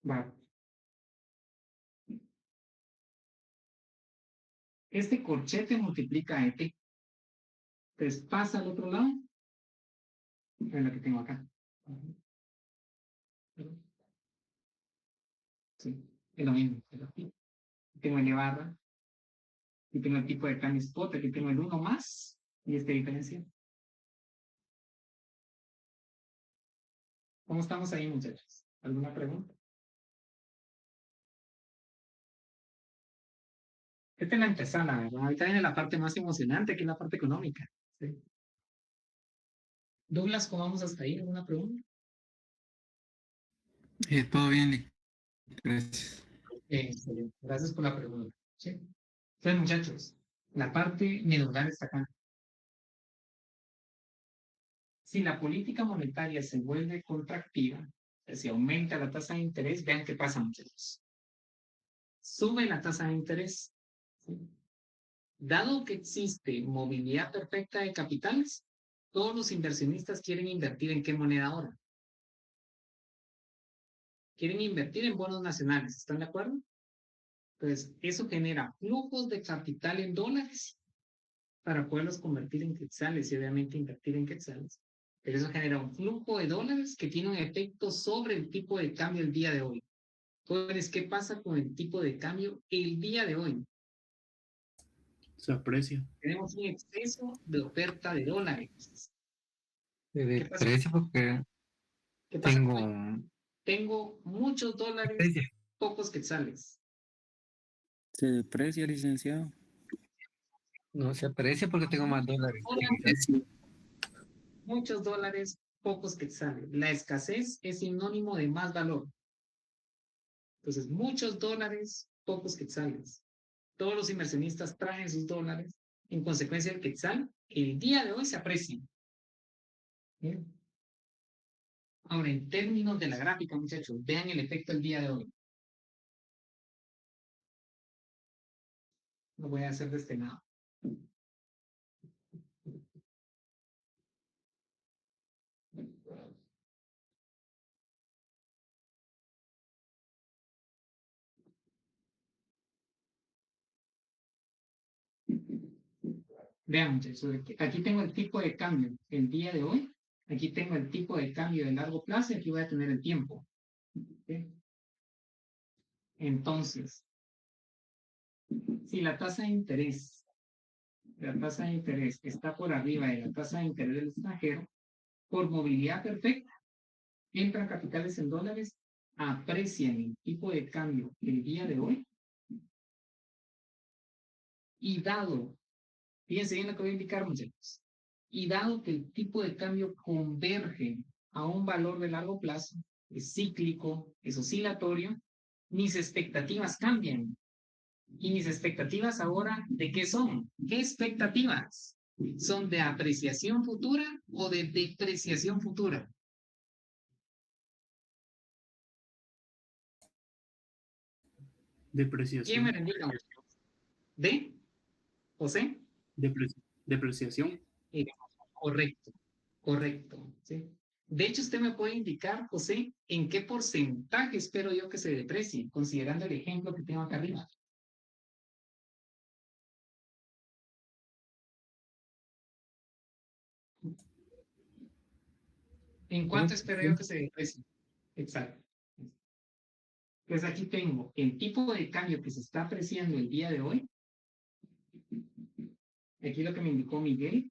va. Este corchete multiplica a ET. Entonces pasa al otro lado, en lo que tengo acá. Sí, es lo mismo. Tengo N barra, y tengo el tipo de cambio spot, aquí tengo el 1 más, y este diferencia. ¿Cómo estamos ahí, muchachos? ¿Alguna pregunta? Esta es la antesala, ¿verdad? Ahorita viene la parte más emocionante, que es la parte económica. ¿Sí? Douglas, ¿cómo vamos hasta ahí? ¿Alguna pregunta? Todo bien, gracias. Excelente. Gracias por la pregunta. ¿Sí? Entonces, muchachos, la parte medular está acá. Si la política monetaria se vuelve contractiva, si aumenta la tasa de interés, vean qué pasa, muchachos. Sube la tasa de interés. ¿Sí? Dado que existe movilidad perfecta de capitales, todos los inversionistas quieren invertir en qué moneda ahora. Quieren invertir en bonos nacionales, ¿están de acuerdo? Entonces, eso genera flujos de capital en dólares para poderlos convertir en quetzales y obviamente invertir en quetzales. Pero eso genera un flujo de dólares que tiene un efecto sobre el tipo de cambio el día de hoy. Entonces, ¿qué pasa con el tipo de cambio el día de hoy? Se aprecia. Tenemos un exceso de oferta de dólares. De ¿Qué pasa? precio porque ¿Qué pasa? tengo muchos dólares, precio. pocos quetzales. Se deprecia, licenciado. No se aprecia porque tengo más dólares. Muchos dólares, pocos quetzales. La escasez es sinónimo de más valor. Entonces, muchos dólares, pocos quetzales. Todos los inversionistas traen sus dólares. En consecuencia, el quetzal, el día de hoy se aprecia. ¿Bien? Ahora, en términos de la gráfica, muchachos, vean el efecto el día de hoy. Lo voy a hacer de este lado. Vean, muchachos, aquí tengo el tipo de cambio el día de hoy, aquí tengo el tipo de cambio de largo plazo y aquí voy a tener el tiempo. ¿Ok? Entonces, si la tasa de interés está por arriba de la tasa de interés del extranjero, por movilidad perfecta, entran capitales en dólares, aprecian el tipo de cambio el día de hoy y dado, fíjense bien lo que voy a indicar, muchachos, y dado que el tipo de cambio converge a un valor de largo plazo, es cíclico, es oscilatorio, mis expectativas cambian. ¿Y mis expectativas ahora de qué son? ¿Qué expectativas? ¿Son de apreciación futura o de depreciación futura? ¿Quién Depreciación. me lo indica? ¿De? ¿José? Depreciación. Eh, correcto, correcto. ¿Sí? De hecho, usted me puede indicar, José, en qué porcentaje espero yo que se deprecie, considerando el ejemplo que tengo acá arriba. ¿En cuánto espero yo que se deprecie? Exacto. Pues aquí tengo el tipo de cambio que se está apreciando el día de hoy. Aquí lo que me indicó Miguel.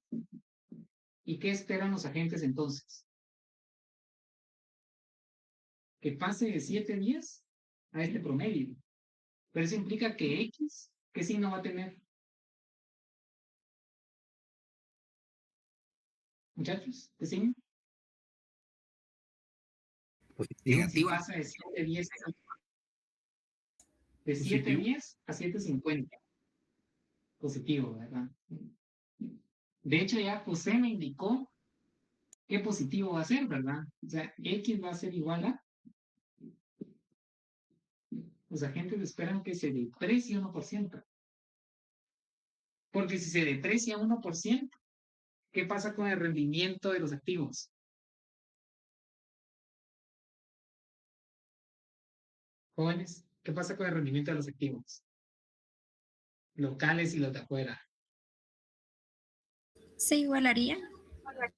¿Y qué esperan los agentes entonces? Que pase de 7 días a este promedio. Pero eso implica que X, ¿qué signo va a tener? Muchachos, ¿qué signo? Si Negativa. pasa de 7.10 de Positivo. 7.10 a 7.50. Positivo, ¿verdad? De hecho, ya José me indicó qué positivo va a ser, ¿verdad? O sea, X va a ser igual a. Los agentes esperan que se deprecie 1%. Porque si se deprecia 1%, ¿qué pasa con el rendimiento de los activos? Jóvenes, ¿qué pasa con el rendimiento de los activos? Locales y los de afuera. ¿Se igualaría?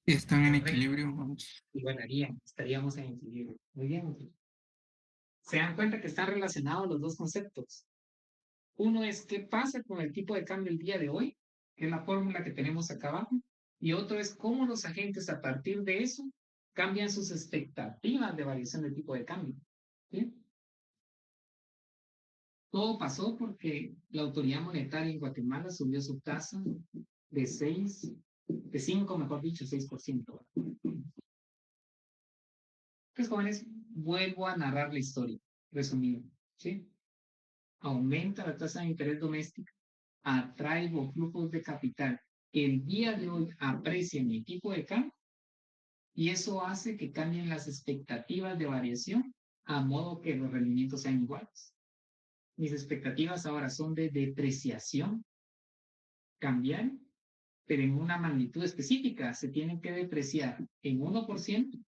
Están en Correcto. equilibrio, vamos. Igualarían, estaríamos en equilibrio. Muy bien. Se dan cuenta que están relacionados los dos conceptos. Uno es qué pasa con el tipo de cambio el día de hoy, que es la fórmula que tenemos acá abajo, y otro es cómo los agentes a partir de eso cambian sus expectativas de variación del tipo de cambio. ¿Sí? Todo pasó porque la autoridad monetaria en Guatemala subió su tasa de 5, mejor dicho, 6%. Pues jóvenes, vuelvo a narrar la historia, resumido. ¿Sí? Aumenta la tasa de interés doméstica, atrae flujos de capital que el día de hoy aprecian el tipo de cambio y eso hace que cambien las expectativas de variación a modo que los rendimientos sean iguales. Mis expectativas ahora son de depreciación cambiar, pero en una magnitud específica. Se tienen que depreciar en 1%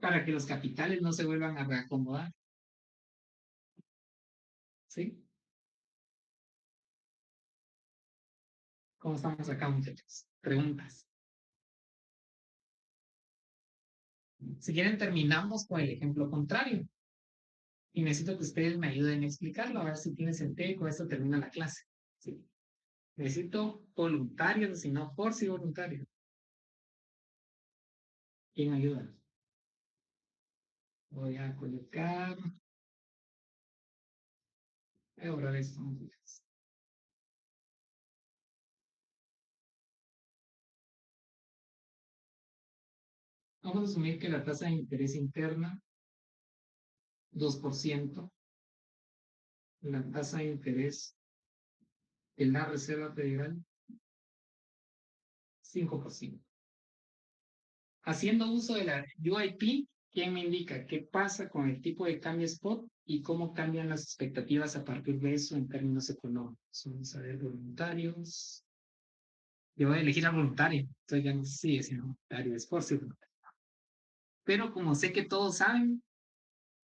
para que los capitales no se vuelvan a reacomodar. ¿Sí? ¿Cómo estamos acá, muchachos? Preguntas. Si quieren, terminamos con el ejemplo contrario. Y necesito que ustedes me ayuden a explicarlo, a ver si tiene sentido y con esto termina la clase. ¿Sí? Necesito voluntarios, si no por si voluntarios. ¿Quién ayuda? Voy a colocar. Voy a borrar esto. Vamos a asumir que la tasa de interés interna 2%, la tasa de interés de la Reserva Federal 5%. Haciendo uso de la UIP, ¿quién me indica qué pasa con el tipo de cambio spot y cómo cambian las expectativas a partir de eso en términos económicos? Vamos a ver voluntarios. Yo voy a elegir a voluntario, entonces ya no sé si es voluntario, es por si. Pero como sé que todos saben,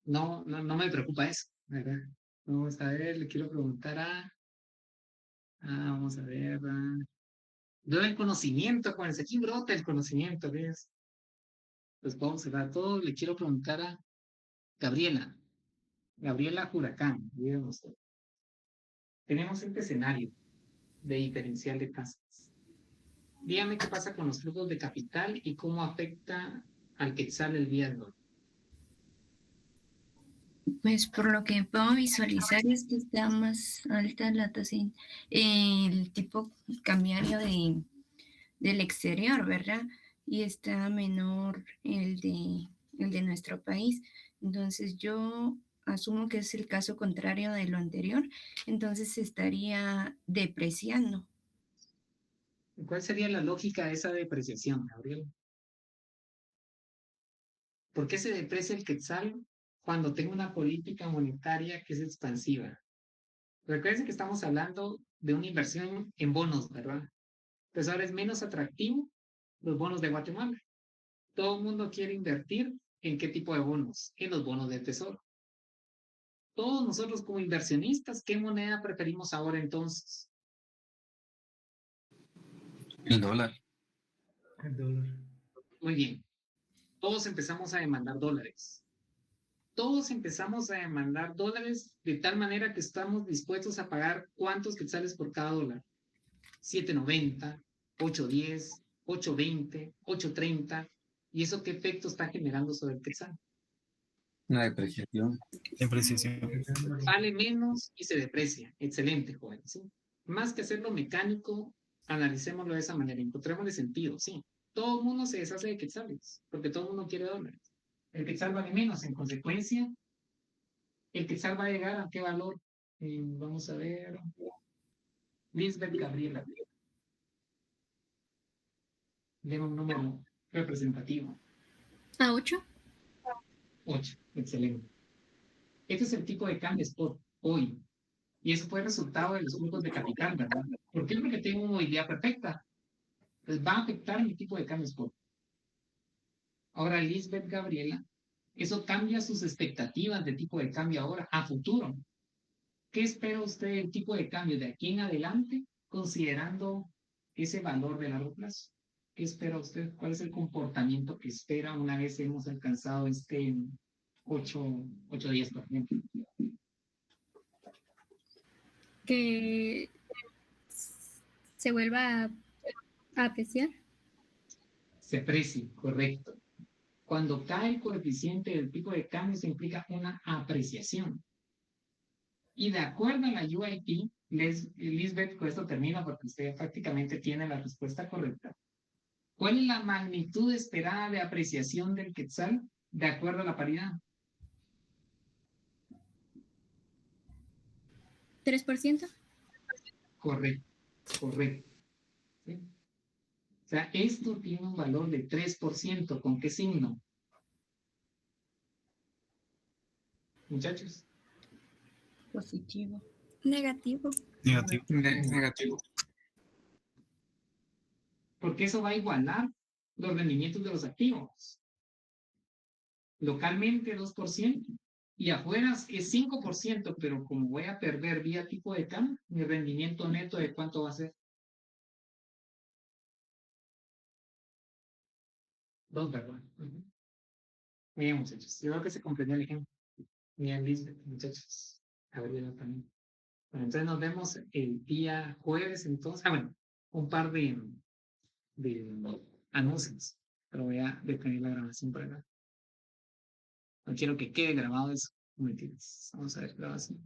no me preocupa eso, ¿verdad? Vamos a ver, le quiero preguntar vamos a ver, Yo el conocimiento, con aquí brota el conocimiento, ¿ves? Pues vamos a cerrar todo. Le quiero preguntar a Gabriela. Gabriela Huracán. Díganos usted. Tenemos este escenario de diferencial de tasas. Dígame qué pasa con los flujos de capital y cómo afecta al quetzal el día de hoy. Pues por lo que puedo visualizar es que está más alta la tasa, el tipo cambiario del exterior, ¿verdad? Y está menor el de nuestro país. Entonces yo asumo que es el caso contrario de lo anterior, entonces se estaría depreciando. ¿Cuál sería la lógica de esa depreciación, Gabriel? ¿Por qué se deprecia el quetzal cuando tengo una política monetaria que es expansiva? Recuerden que estamos hablando de una inversión en bonos, ¿verdad? Pues ahora es menos atractivo los bonos de Guatemala. Todo el mundo quiere invertir en qué tipo de bonos, en los bonos del tesoro. Todos nosotros como inversionistas, ¿qué moneda preferimos ahora entonces? El dólar. El dólar. Muy bien. Todos empezamos a demandar dólares. Todos empezamos a demandar dólares de tal manera que estamos dispuestos a pagar cuántos quetzales por cada dólar. 7.90, 8.10, 8.20, 8.30. ¿Y eso qué efecto está generando sobre el quetzal? Una depreciación. Depreciación. Vale menos y se deprecia. Excelente, joven. ¿Sí? Más que hacerlo mecánico, analicémoslo de esa manera. Encontrémosle sentido. Sí. Todo el mundo se deshace de quetzales porque todo el mundo quiere dólares. El quetzal vale menos. En consecuencia, el quetzal va a llegar a qué valor. Vamos a ver. Lisbeth Gabriela. Deme un número representativo. ¿A 8? 8. Excelente. Este es el tipo de cambio spot hoy. Y eso fue resultado de los flujos de capital, ¿verdad? ¿Por qué? Porque tengo una movilidad perfecta. Pues va a afectar mi tipo de cambio spot. Ahora, Lisbeth Gabriela, eso cambia sus expectativas de tipo de cambio ahora a futuro. ¿Qué espera usted del tipo de cambio de aquí en adelante, considerando ese valor de largo plazo? ¿Qué espera usted? ¿Cuál es el comportamiento que espera una vez hemos alcanzado este 8.10, por ejemplo? Que se vuelva a apreciar. Se precie, correcto. Cuando cae el coeficiente del tipo de cambio, se implica una apreciación. Y de acuerdo a la UIP, Lisbeth, con esto termina porque usted prácticamente tiene la respuesta correcta. ¿Cuál es la magnitud esperada de apreciación del quetzal de acuerdo a la paridad? 3%. Correcto, correcto. ¿Sí? O sea, esto tiene un valor de 3%. ¿Con qué signo? Muchachos. Positivo. Negativo. Negativo. Negativo. Porque eso va a igualar los rendimientos de los activos. Localmente 2%. Y afuera es 5%, pero como voy a perder vía tipo de cambio, mi rendimiento neto de cuánto va a ser. 2, ¿verdad? Bien, muchachos. Yo creo que se comprendió el ejemplo. Bien, Lisbeth, muchachos. Gabriela también. Bueno, entonces nos vemos el día jueves, entonces. Bueno, un par de anuncios. Pero voy a detener la grabación por acá. No quiero que quede grabado eso. Mentiras. Vamos a ver grabación.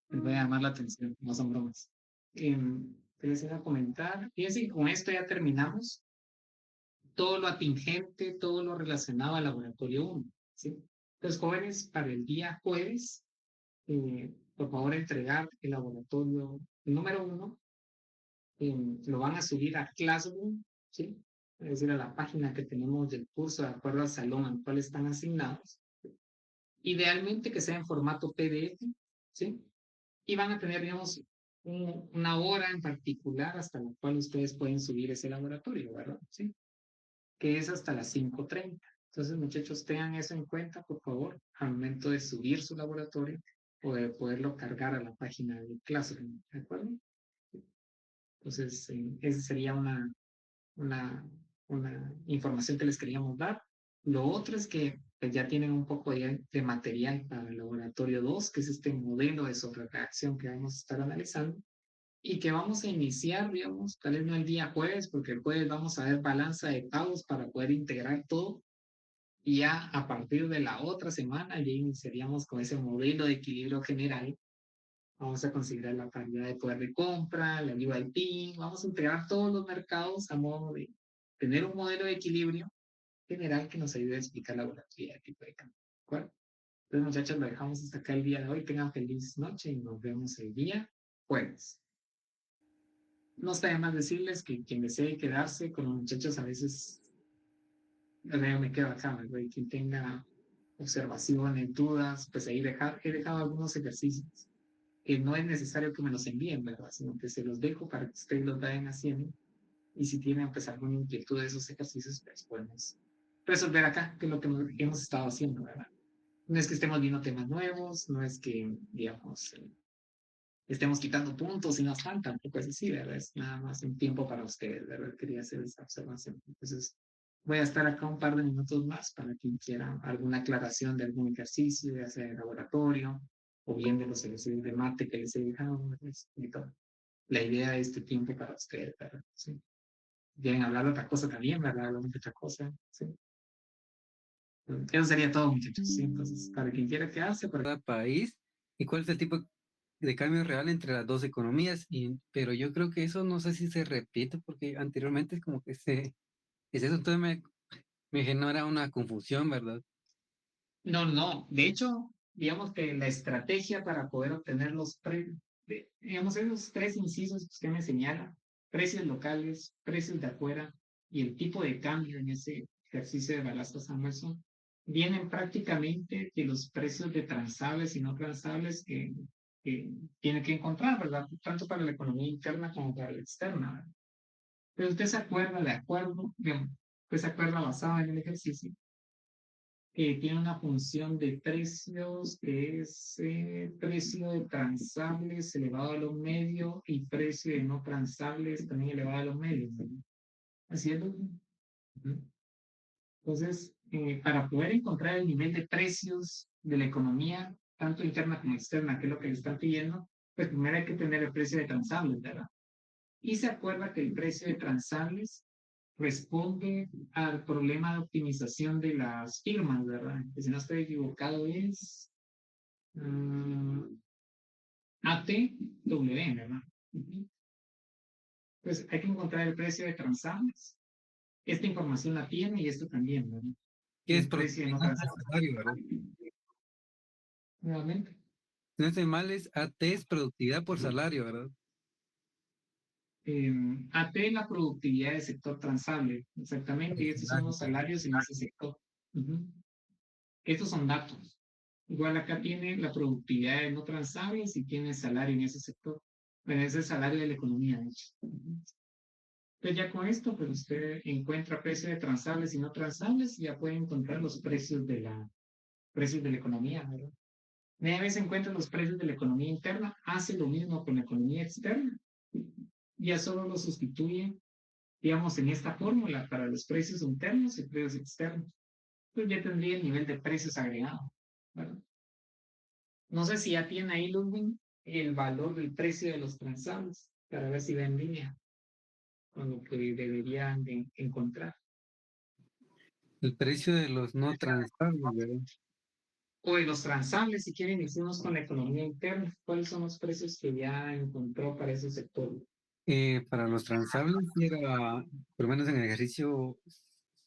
Les voy a llamar la atención, no son bromas. ¿Qué les iba a comentar? Fíjense que con esto ya terminamos todo lo atingente, todo lo relacionado al laboratorio 1. ¿Sí? Entonces, jóvenes, para el día jueves, por favor, entregar el laboratorio número 1. Lo van a subir a Classroom, ¿sí? Es decir, a la página que tenemos del curso de acuerdo al salón al cual están asignados. Idealmente que sea en formato PDF, ¿sí? Y van a tener, digamos, una hora en particular hasta la cual ustedes pueden subir ese laboratorio, ¿verdad? ¿Sí? Que es hasta las 5:30. Entonces, muchachos, tengan eso en cuenta, por favor, al momento de subir su laboratorio o de poderlo cargar a la página de Classroom, ¿de acuerdo? Entonces, esa sería una, una información que les queríamos dar. Lo otro es que pues, ya tienen un poco de material para el laboratorio 2, que es este modelo de sobrereacción que vamos a estar analizando y que vamos a iniciar, digamos, tal vez no el día jueves, porque el jueves vamos a ver balanza de pagos para poder integrar todo. Y ya a partir de la otra semana ya iniciaríamos con ese modelo de equilibrio general. Vamos a considerar la paridad de poder de compra, la UIP, vamos a integrar todos los mercados a modo de tener un modelo de equilibrio general que nos ayude a explicar la volatilidad que puede cambiar. ¿De acuerdo? Entonces, muchachos, lo dejamos hasta acá el día de hoy. Tengan feliz noche y nos vemos el día jueves. No está de más decirles que quien desee quedarse con los muchachos a veces, yo me quedo acá, ¿verdad? Y quien tenga observaciones, dudas, pues ahí he dejado algunos ejercicios que no es necesario que me los envíen, ¿verdad? Sino que se los dejo para que ustedes los vayan haciendo. Y si tienen pues alguna inquietud de esos ejercicios, pues podemos resolver acá, que es lo que hemos estado haciendo, ¿verdad? No es que estemos viendo temas nuevos, no es que, digamos, estemos quitando puntos y nos falta, tampoco es así, ¿verdad? Es nada más un tiempo para ustedes, ¿verdad? Quería hacer esta observación. Entonces, voy a estar acá un par de minutos más para quien quiera alguna aclaración de algún ejercicio, ya sea de laboratorio o bien de los ejercicios de mate que les he dejado. Y todo. La idea de este tiempo para ustedes, ¿verdad? Sí. Quieren hablar de otra cosa también, ¿verdad? Hablar de otra cosa, sí. Eso sería todo, muchachos. Sí, entonces, para quien quiera quedarse, para cada país y cuál es el tipo de cambio real entre las dos economías. Pero yo creo que eso no sé si se repite porque anteriormente es como que es eso, entonces me genera una confusión, ¿verdad? No. De hecho, digamos que la estrategia para poder obtener digamos, esos tres incisos que usted me señala, precios locales, precios de afuera y el tipo de cambio en ese ejercicio de balazos Amazon, vienen prácticamente de los precios de transables y no transables que tiene que encontrar, ¿verdad? Tanto para la economía interna como para la externa, ¿verdad? Pero usted se acuerda de acuerdo, digamos, usted se acuerda basado en el ejercicio que tiene una función de precios que es precio de transables elevado a lo medio y precio de no transables también elevado a lo medio, ¿no? Así es. Entonces, para poder encontrar el nivel de precios de la economía, tanto interna como externa, que es lo que le están pidiendo, pues primero hay que tener el precio de transables, ¿verdad? Y se acuerda que el precio de transables responde al problema de optimización de las firmas, ¿verdad? Que si no estoy equivocado es ATW, ¿verdad? Pues hay que encontrar el precio de transables. Esta información la tiene y esto también, ¿verdad? ¿Qué es El precio de no productividad transables. por salario, verdad? Nuevamente. Si no estoy mal, es AT es productividad por salario, ¿verdad? AT es la productividad del sector transable, exactamente, y estos son los salarios en ese sector. Estos son datos. Igual acá tiene la productividad de no transables y tiene salario en ese sector. Bueno, ese es el salario de la economía, de hecho. Entonces ya con esto, pues usted encuentra precios de transables y no transables y ya puede encontrar los precios de la economía, ¿verdad? Una vez encuentra los precios de la economía interna, hace lo mismo con la economía externa. Ya solo lo sustituye, digamos, en esta fórmula para los precios internos y precios externos. Pues ya tendría el nivel de precios agregado, ¿verdad? No sé si ya tiene ahí, Ludwig, el valor del precio de los transables para ver si va en línea con lo que deberían de encontrar. El precio de los no transables, ¿verdad? O de los transables, si quieren, iniciamos con la economía interna. ¿Cuáles son los precios que ya encontró para ese sector? Para los transables era, por lo menos en el ejercicio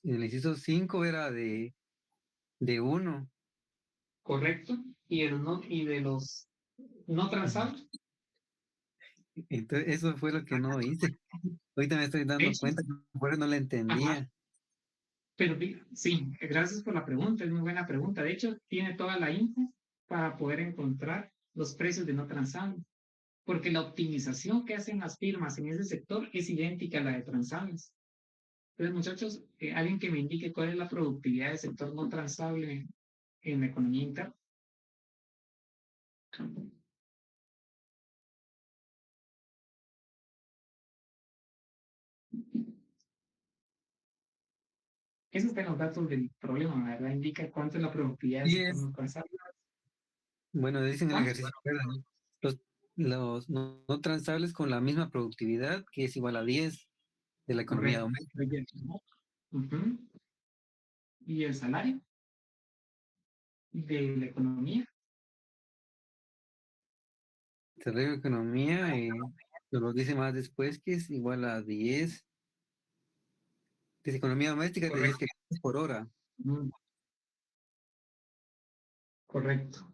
5 era de 1. ¿Correcto? Y de los no transables. Entonces, eso fue lo que no hice. Ahorita me estoy dando Hecho. cuenta, por eso no la Ajá. entendía. Pero sí, gracias por la pregunta, es muy buena pregunta. De hecho, tiene toda la info para poder encontrar los precios de no transables, porque la optimización que hacen las firmas en ese sector es idéntica a la de transables. Entonces, muchachos, alguien que me indique cuál es la productividad del sector no transable en la economía interna. Eso está en los datos del problema, ¿verdad? Indica cuánto es la productividad del Y sector es, no transable. bueno, dicen el ¿Ah? ejercicio, ¿verdad? Los no transables con la misma productividad, que es igual a 10 de la economía Correcto. doméstica. Ujú. Y el salario de la economía. Salario de economía, lo dice más después, que es igual a 10. De economía doméstica, te dices Correcto. que es por hora. Ujú. Correcto.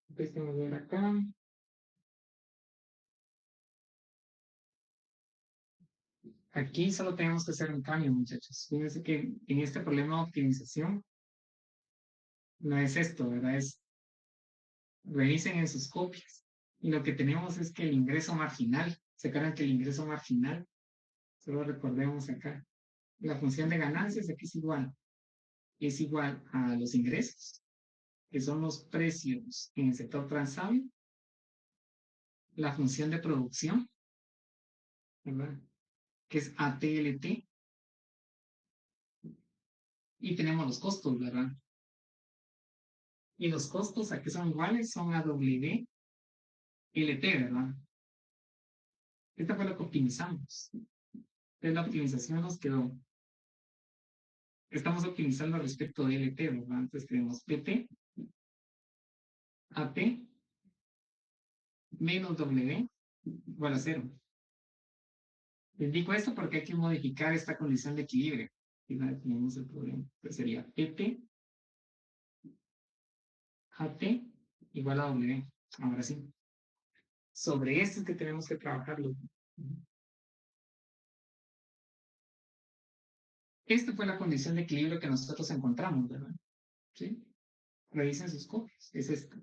Empecemos a ver acá. Aquí solo tenemos que hacer un cambio, muchachos. Fíjense que en este problema de optimización no es esto, ¿verdad? Es revisen en sus copias. Y lo que tenemos es que el ingreso marginal, se acuerdan que el ingreso marginal, solo recordemos acá, la función de ganancias aquí es igual a los ingresos, que son los precios en el sector transable, la función de producción, ¿verdad? Que es ATLT, y tenemos los costos, ¿verdad? Y los costos aquí son iguales, son AWLT, ¿verdad? Esta fue lo que optimizamos. Entonces la optimización nos quedó. Estamos optimizando respecto de LT, ¿verdad? Entonces tenemos PT, AT, menos W, igual a 0. Les digo esto porque hay que modificar esta condición de equilibrio. Y no definimos el problema. Entonces sería PT, AT, igual a W. Ahora sí. Sobre esto es que tenemos que trabajarlo. Esta fue la condición de equilibrio que nosotros encontramos, ¿verdad? ¿Sí? Revisen sus copias. Es esto.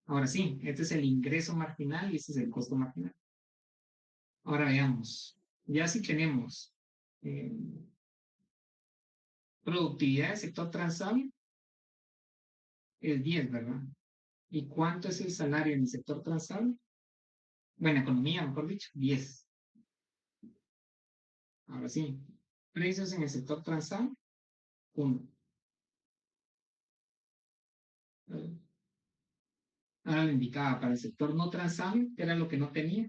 Ahora sí, este es el ingreso marginal y este es el costo marginal. Ahora veamos. Ya si tenemos eh, productividad del sector transable, es 10, ¿verdad? ¿Y cuánto es el salario en el sector transable? Bueno, economía, mejor dicho, 10. Ahora sí, precios en el sector transable, 1. Ahora lo indicaba para el sector no transable, que era lo que no tenía.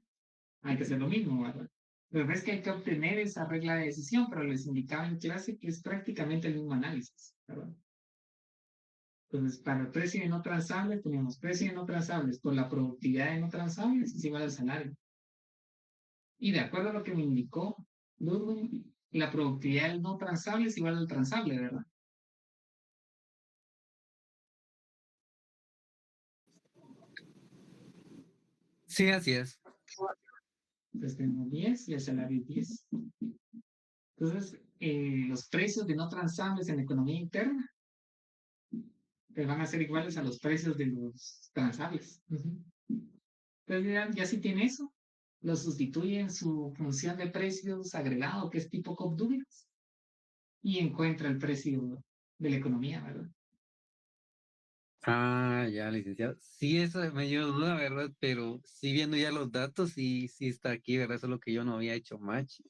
Hay que hacer lo mismo, ¿verdad? Pero es que hay que obtener esa regla de decisión, pero les indicaba en clase que es prácticamente el mismo análisis, ¿verdad? Entonces, para el precio de no transable, tenemos precio de no transables por la productividad de no transables es igual al salario. Y de acuerdo a lo que me indicó Ludwig, la productividad del no transable es igual al transable, ¿verdad? Sí, así es. Entonces tenemos 10 y el salario es 10. Entonces, los precios de no transables en la economía interna van a ser iguales a los precios de los transables. Entonces, ya si tiene eso, lo sustituye en su función de precios agregado, que es tipo Cobb-Douglas, y encuentra el precio de la economía, ¿verdad? Ah, ya, licenciado. Sí, eso me dio duda, ¿verdad? Pero sí viendo ya los datos, sí está aquí, ¿verdad? Eso es lo que yo no había hecho match.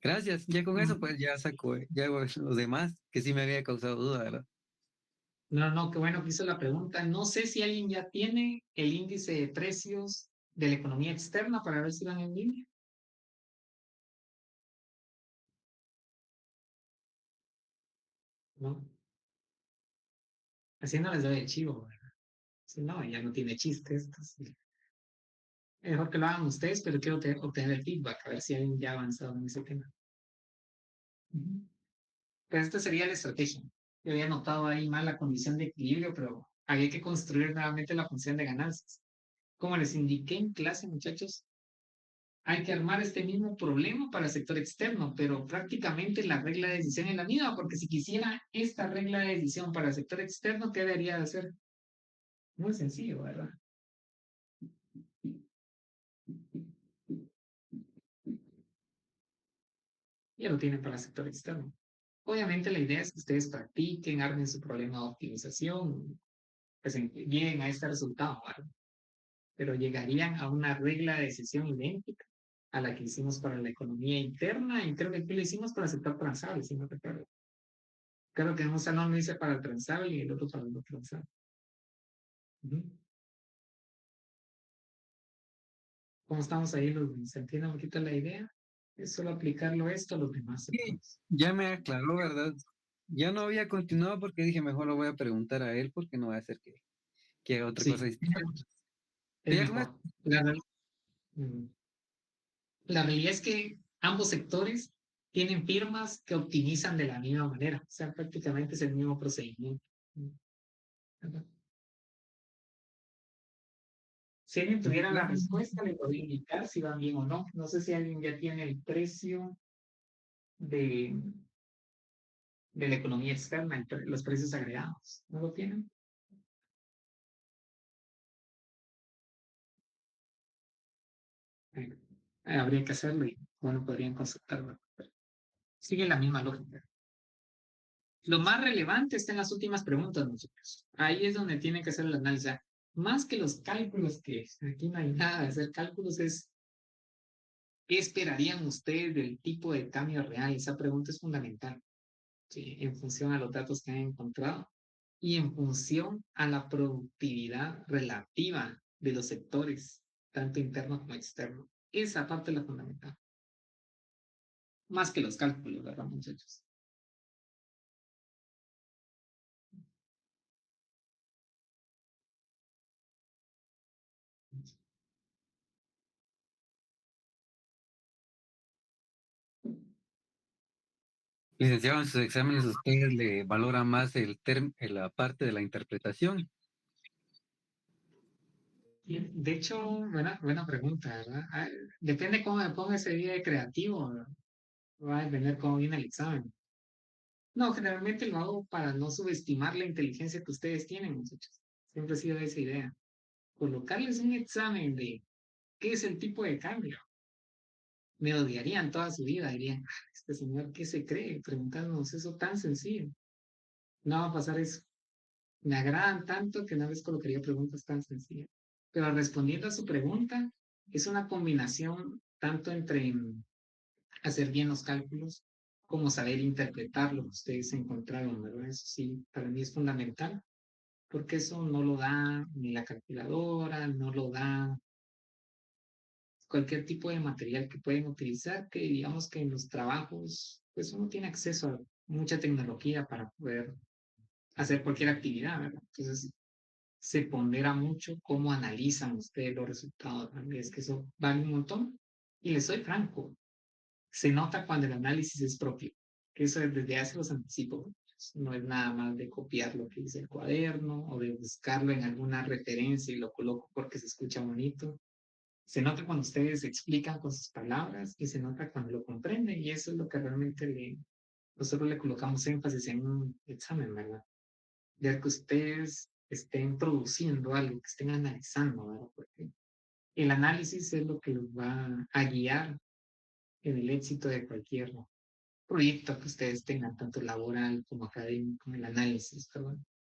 Gracias. Ya con eso, pues ya saco, ya hago los demás, que sí me había causado duda, ¿verdad? No, qué bueno que hizo la pregunta. No sé si alguien ya tiene el índice de precios de la economía externa para ver si van en línea. No. Así no les doy el chivo, ¿verdad? Si no, ya no tiene chiste esto. Sí. Es mejor que lo hagan ustedes, pero quiero obtener el feedback, a ver si alguien ya ha avanzado en ese tema. Pues esta sería la estrategia. Yo había notado ahí mal la condición de equilibrio, pero había que construir nuevamente la función de ganancias. Como les indiqué en clase, muchachos, hay que armar este mismo problema para el sector externo, pero prácticamente la regla de decisión es la misma, porque si quisiera esta regla de decisión para el sector externo, ¿qué debería de hacer? Muy sencillo, ¿verdad? Ya lo tienen para el sector externo. Obviamente la idea es que ustedes practiquen, armen su problema de optimización, pues lleguen a este resultado, ¿verdad? Pero llegarían a una regla de decisión idéntica a la que hicimos para la economía interna y creo que aquí lo hicimos para el sector transable, si no recuerdo. Creo que en un salón lo hice para el transable y el otro para el no transable. Ujú. ¿Cómo estamos ahí? ¿Se entiende un poquito la idea? Es solo aplicarlo esto a los demás Sí, sectores. ya me aclaró, ¿verdad? Ya no había continuado porque dije, mejor lo voy a preguntar a él porque no va a hacer que haga otra cosa Sí, distinta. es Ya con mejor. Mm, la realidad es que ambos sectores tienen firmas que optimizan de la misma manera. O sea, prácticamente es el mismo procedimiento. ¿Verdad? Si alguien tuviera la respuesta, le podría indicar si van bien o no. No sé si alguien ya tiene el precio de la economía externa, los precios agregados. ¿No lo tienen? Eh, habría que hacerlo y bueno, podrían consultarlo. Sigue la misma lógica. Lo más relevante está en las últimas preguntas, muchachos. Ahí es donde tienen que hacer el análisis. Más que los cálculos, que aquí no hay nada de hacer cálculos, es ¿qué esperarían ustedes del tipo de cambio real? Esa pregunta es fundamental, ¿sí? En función a los datos que han encontrado y en función a la productividad relativa de los sectores, tanto interno como externo. Esa parte es la fundamental. Más que los cálculos, ¿verdad, muchachos? Licenciado, en sus exámenes ustedes le valoran más la parte de la interpretación. De hecho, buena pregunta, ¿verdad? Depende cómo me ponga ese día de creativo, ¿verdad? Va a depender cómo viene el examen. No, generalmente lo hago para no subestimar la inteligencia que ustedes tienen, muchachos. Siempre ha sido esa idea. Colocarles un examen de qué es el tipo de cambio. Me odiarían toda su vida, dirían, este señor, ¿qué se cree? Preguntándonos eso tan sencillo. No va a pasar eso. Me agradan tanto que no les colocaría preguntas tan sencillas. Pero respondiendo a su pregunta, es una combinación tanto entre hacer bien los cálculos como saber interpretar lo que ustedes encontraron, ¿verdad? Eso sí, para mí es fundamental, porque eso no lo da ni la calculadora, no lo da cualquier tipo de material que pueden utilizar, que digamos que en los trabajos, pues uno tiene acceso a mucha tecnología para poder hacer cualquier actividad, ¿verdad? Entonces, se pondera mucho cómo analizan ustedes los resultados, ¿verdad? Es que eso vale un montón. Y les soy franco, se nota cuando el análisis es propio, que eso desde hace los anticipo, no es nada más de copiar lo que dice el cuaderno o de buscarlo en alguna referencia y lo coloco porque se escucha bonito. Se nota cuando ustedes explican con sus palabras y se nota cuando lo comprenden y eso es lo que realmente nosotros le colocamos énfasis en un examen, ¿verdad? Ya que ustedes estén produciendo algo, que estén analizando, ¿verdad? Porque el análisis es lo que los va a guiar en el éxito de cualquier proyecto que ustedes tengan, tanto laboral como académico, el análisis, ¿verdad?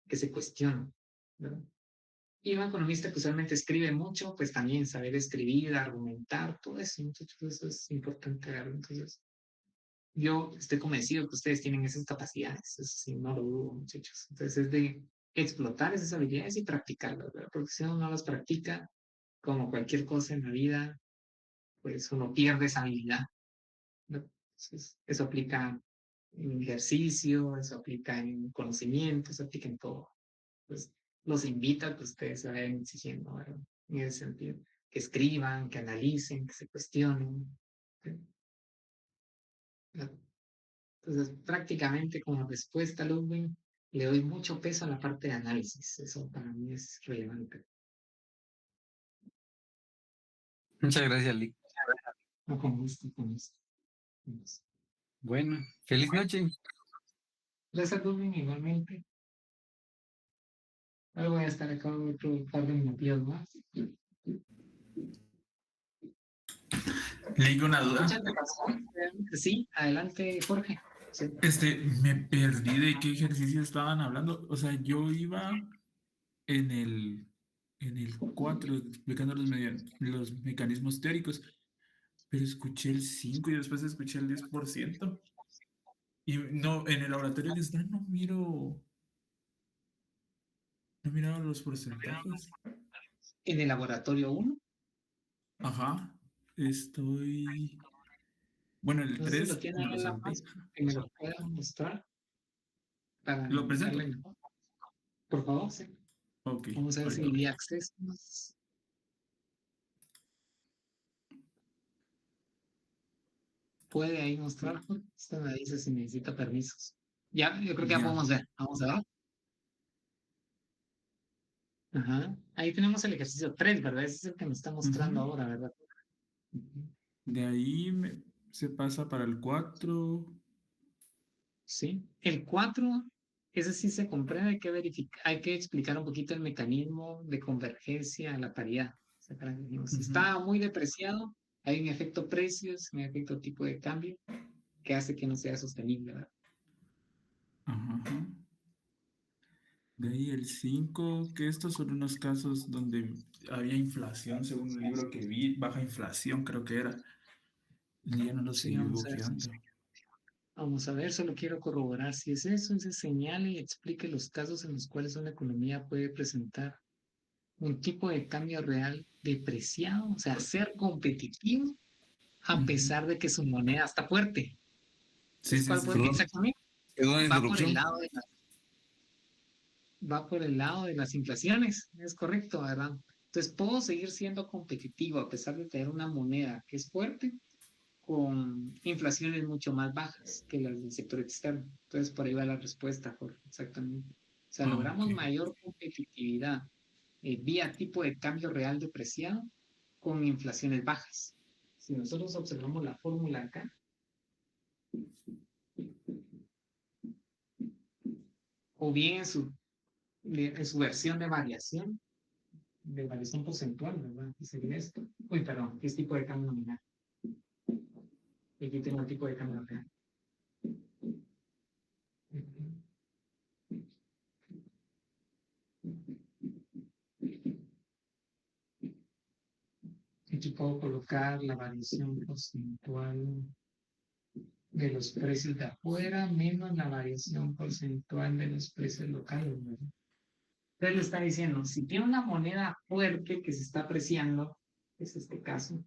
Que se cuestiona, ¿verdad? Y un economista que usualmente escribe mucho, pues también saber escribir, argumentar, todo eso, muchachos, eso es importante, ¿verdad? Entonces, yo estoy convencido que ustedes tienen esas capacidades, eso sí, no lo dudo, muchachos. Entonces, es de explotar esas habilidades y practicarlas, ¿verdad? Porque si uno no las practica, como cualquier cosa en la vida, pues uno pierde esa habilidad, ¿no? Entonces, eso aplica en ejercicio, eso aplica en conocimiento, eso aplica en todo. Pues los invito a que ustedes se vayan exigiendo, ¿verdad? En ese sentido. Que escriban, que analicen, que se cuestionen. ¿Sí? Entonces, prácticamente como respuesta, Ludwig, le doy mucho peso a la parte de análisis. Eso para mí es relevante. Muchas gracias, Lick. No, con gusto, con gusto. Bueno, feliz noche. Gracias, Ludwig, igualmente. Ahora voy a estar acá otro par de minutos más. Le digo una duda. Muchas gracias. Sí, adelante, Jorge. Sí. Me perdí de qué ejercicio estaban hablando. O sea, yo iba en el 4 explicando los mecanismos teóricos, pero escuché el 5 y después escuché el 10%. Y no, en el laboratorio que está no miro, no he mirado los porcentajes. En el laboratorio 1, Ajá, estoy, bueno, el no sé si lo 3 tiene me ahí lo en la salté. página, que me lo pueda mostrar para ¿Lo presento? darle mejor. Por favor, sí. Ok, Vamos a ver si ahorita. envía accesos. Puede ahí mostrar. Esto me dice si necesita permisos. Ya, yo creo que ya Ya. podemos ver. Vamos a ver. Ajá. Ahí tenemos el ejercicio 3, ¿verdad? Ese es el que me está mostrando Ujú. ahora, ¿verdad? Ujú. De ahí se pasa para el 4. Sí. El 4, ese sí se comprende, hay que verificar, hay que explicar un poquito el mecanismo de convergencia a la paridad. O sea, si está muy depreciado, hay un efecto precios, un efecto tipo de cambio que hace que no sea sostenible, ¿verdad? Ajá. De ahí el 5, que estos son unos casos donde había inflación, según un libro que vi, baja inflación creo que era. Y ya no lo Sí, seguí vamos a ver. buqueando. Vamos a ver, solo quiero corroborar si es eso, se señale y explique los casos en los cuales una economía puede presentar un tipo de cambio real depreciado, o sea, ser competitivo a pesar de que su moneda está fuerte. Sí, Entonces, sí, ¿cuál sí. puede Sí. exactamente? Perdón la Va por el interrupción. lado de va por el lado de las inflaciones, es correcto, ¿verdad? Entonces, puedo seguir siendo competitivo a pesar de tener una moneda que es fuerte con inflaciones mucho más bajas que las del sector externo. Entonces, por ahí va la respuesta, Jorge, exactamente. O sea, Ah, ok. logramos mayor competitividad vía tipo de cambio real depreciado con inflaciones bajas. Si nosotros observamos la fórmula acá, o bien en su versión de variación porcentual, ¿verdad? ¿Qué sería esto? Uy, perdón, ¿qué es tipo de cambio nominal? Aquí tengo el tipo de cambio real. Aquí puedo colocar la variación porcentual de los precios de afuera menos la variación porcentual de los precios locales, ¿verdad? Entonces le está diciendo, si tiene una moneda fuerte que se está apreciando, es este caso,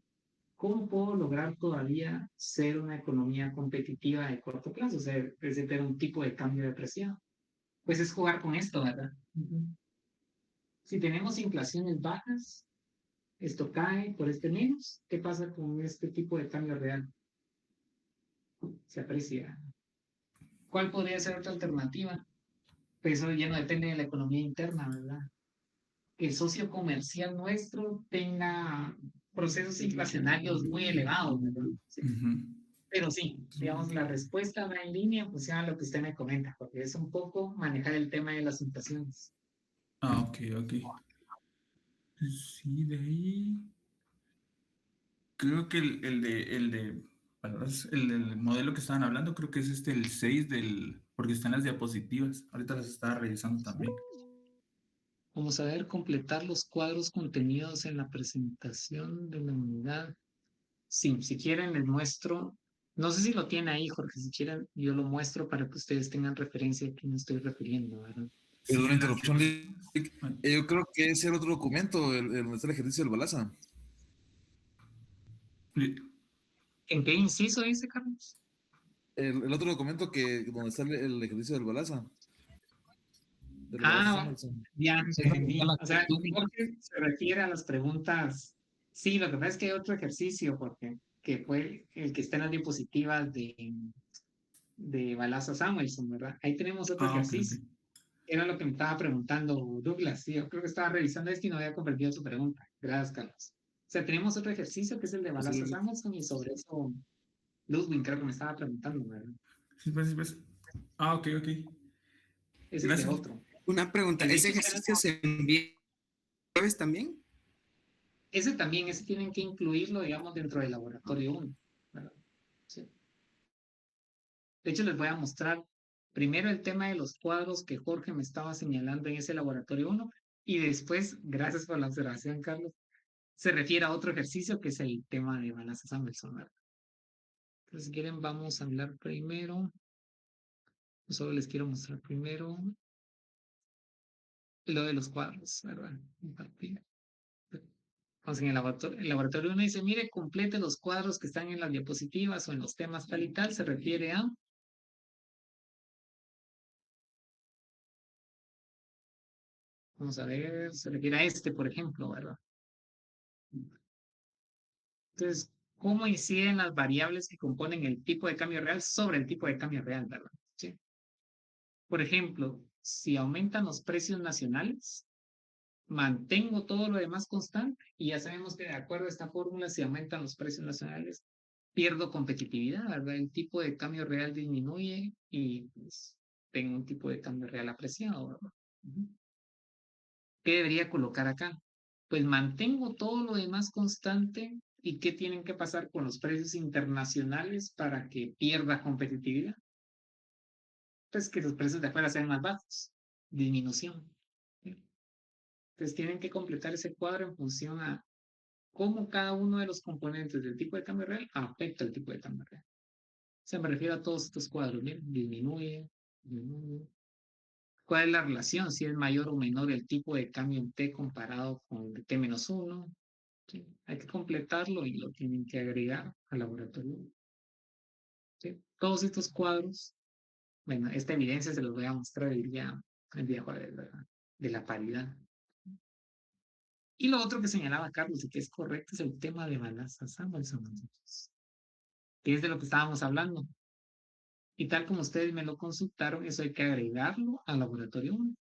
¿cómo puedo lograr todavía ser una economía competitiva de corto plazo? O sea, es tener un tipo de cambio depreciado. Pues es jugar con esto, ¿verdad? Si tenemos inflaciones bajas, esto cae por este menos. ¿Qué pasa con este tipo de cambio real? Se aprecia. ¿Cuál podría ser otra alternativa? Pues eso ya no depende de la economía interna, ¿verdad? Que el socio comercial nuestro tenga procesos inflacionarios muy elevados, ¿verdad? Sí. Pero sí, digamos, la respuesta va en línea, pues ya lo que usted me comenta, porque es un poco manejar el tema de las inflaciones. Ah, ok, ok. Sí, de ahí. Creo que bueno, el del modelo que estaban hablando, creo que es el 6 porque están las diapositivas. Ahorita las estaba revisando también. Vamos a ver, completar los cuadros contenidos en la presentación de la unidad. Sí, si quieren les muestro. No sé si lo tiene ahí, Jorge. Si quieren, yo lo muestro para que ustedes tengan referencia a qué me estoy refiriendo, ¿verdad? Perdón la interrupción, Lick. Yo creo que es el otro documento, donde está el ejercicio del Balaza. ¿En qué inciso dice, Carlos? El otro documento donde está el ejercicio del Balaza. Del Balaza Ah, Samuelson. ya, entendí. O sea, Jorge se refiere a las preguntas. Sí, lo que pasa es que hay otro ejercicio, porque que fue el que está en las diapositivas de Balaza Samuelson, ¿verdad? Ahí tenemos otro Ah, ok, ejercicio. Era lo que me estaba preguntando Douglas. Sí, yo creo que estaba revisando esto y no había comprendido su pregunta. Gracias, Carlos. O sea, tenemos otro ejercicio que es el de Balaza Samuelson y sobre eso Ludwig creo que me estaba preguntando, ¿verdad? Sí, pues, sí, pues. Ah, ok, ok. Es el de otro. Una pregunta, El de ¿ese hecho, ejercicio se envía jueves también? ese también, ese tienen que incluirlo, digamos, dentro del laboratorio 1. ¿Verdad? Sí. De hecho, les voy a mostrar primero el tema de los cuadros que Jorge me estaba señalando en ese laboratorio 1 y después, gracias por la observación, Carlos, se refiere a otro ejercicio que es el tema de Balaza Samuelson, ¿verdad? Entonces, si quieren, vamos a hablar primero Solo les quiero mostrar primero lo de los cuadros, ¿verdad? Compartir. Entonces, en el laboratorio uno dice, mire, complete los cuadros que están en las diapositivas o en los temas tal y tal, se refiere a... Vamos a ver, se refiere a este, por ejemplo, ¿verdad? Entonces, ¿cómo inciden las variables que componen el tipo de cambio real sobre el tipo de cambio real, ¿verdad? ¿Sí? Por ejemplo, si aumentan los precios nacionales, mantengo todo lo demás constante y ya sabemos que de acuerdo a esta fórmula, si aumentan los precios nacionales, pierdo competitividad, ¿verdad? El tipo de cambio real disminuye y pues, tengo un tipo de cambio real apreciado, ¿verdad? ¿Qué debería colocar acá? Pues mantengo todo lo demás constante y ¿qué tienen que pasar con los precios internacionales para que pierda competitividad? Pues que los precios de afuera sean más bajos, disminución. ¿Sí? Entonces tienen que completar ese cuadro en función a cómo cada uno de los componentes del tipo de cambio real afecta el tipo de cambio real. O sea, me refiero a todos estos cuadros, ¿bien? Disminuye, disminuye. ¿Cuál es la relación? Si es mayor o menor el tipo de cambio en T comparado con el T-1. ¿Sí? Hay que completarlo y lo tienen que agregar al laboratorio. ¿Sí? Todos estos cuadros, bueno, esta evidencia se los voy a mostrar el día jueves, ¿verdad? De la paridad. Y lo otro que señalaba Carlos y que es correcto es el tema de Manassa Samuelson, que es de lo que estábamos hablando. Y tal como ustedes me lo consultaron, eso hay que agregarlo al laboratorio 1.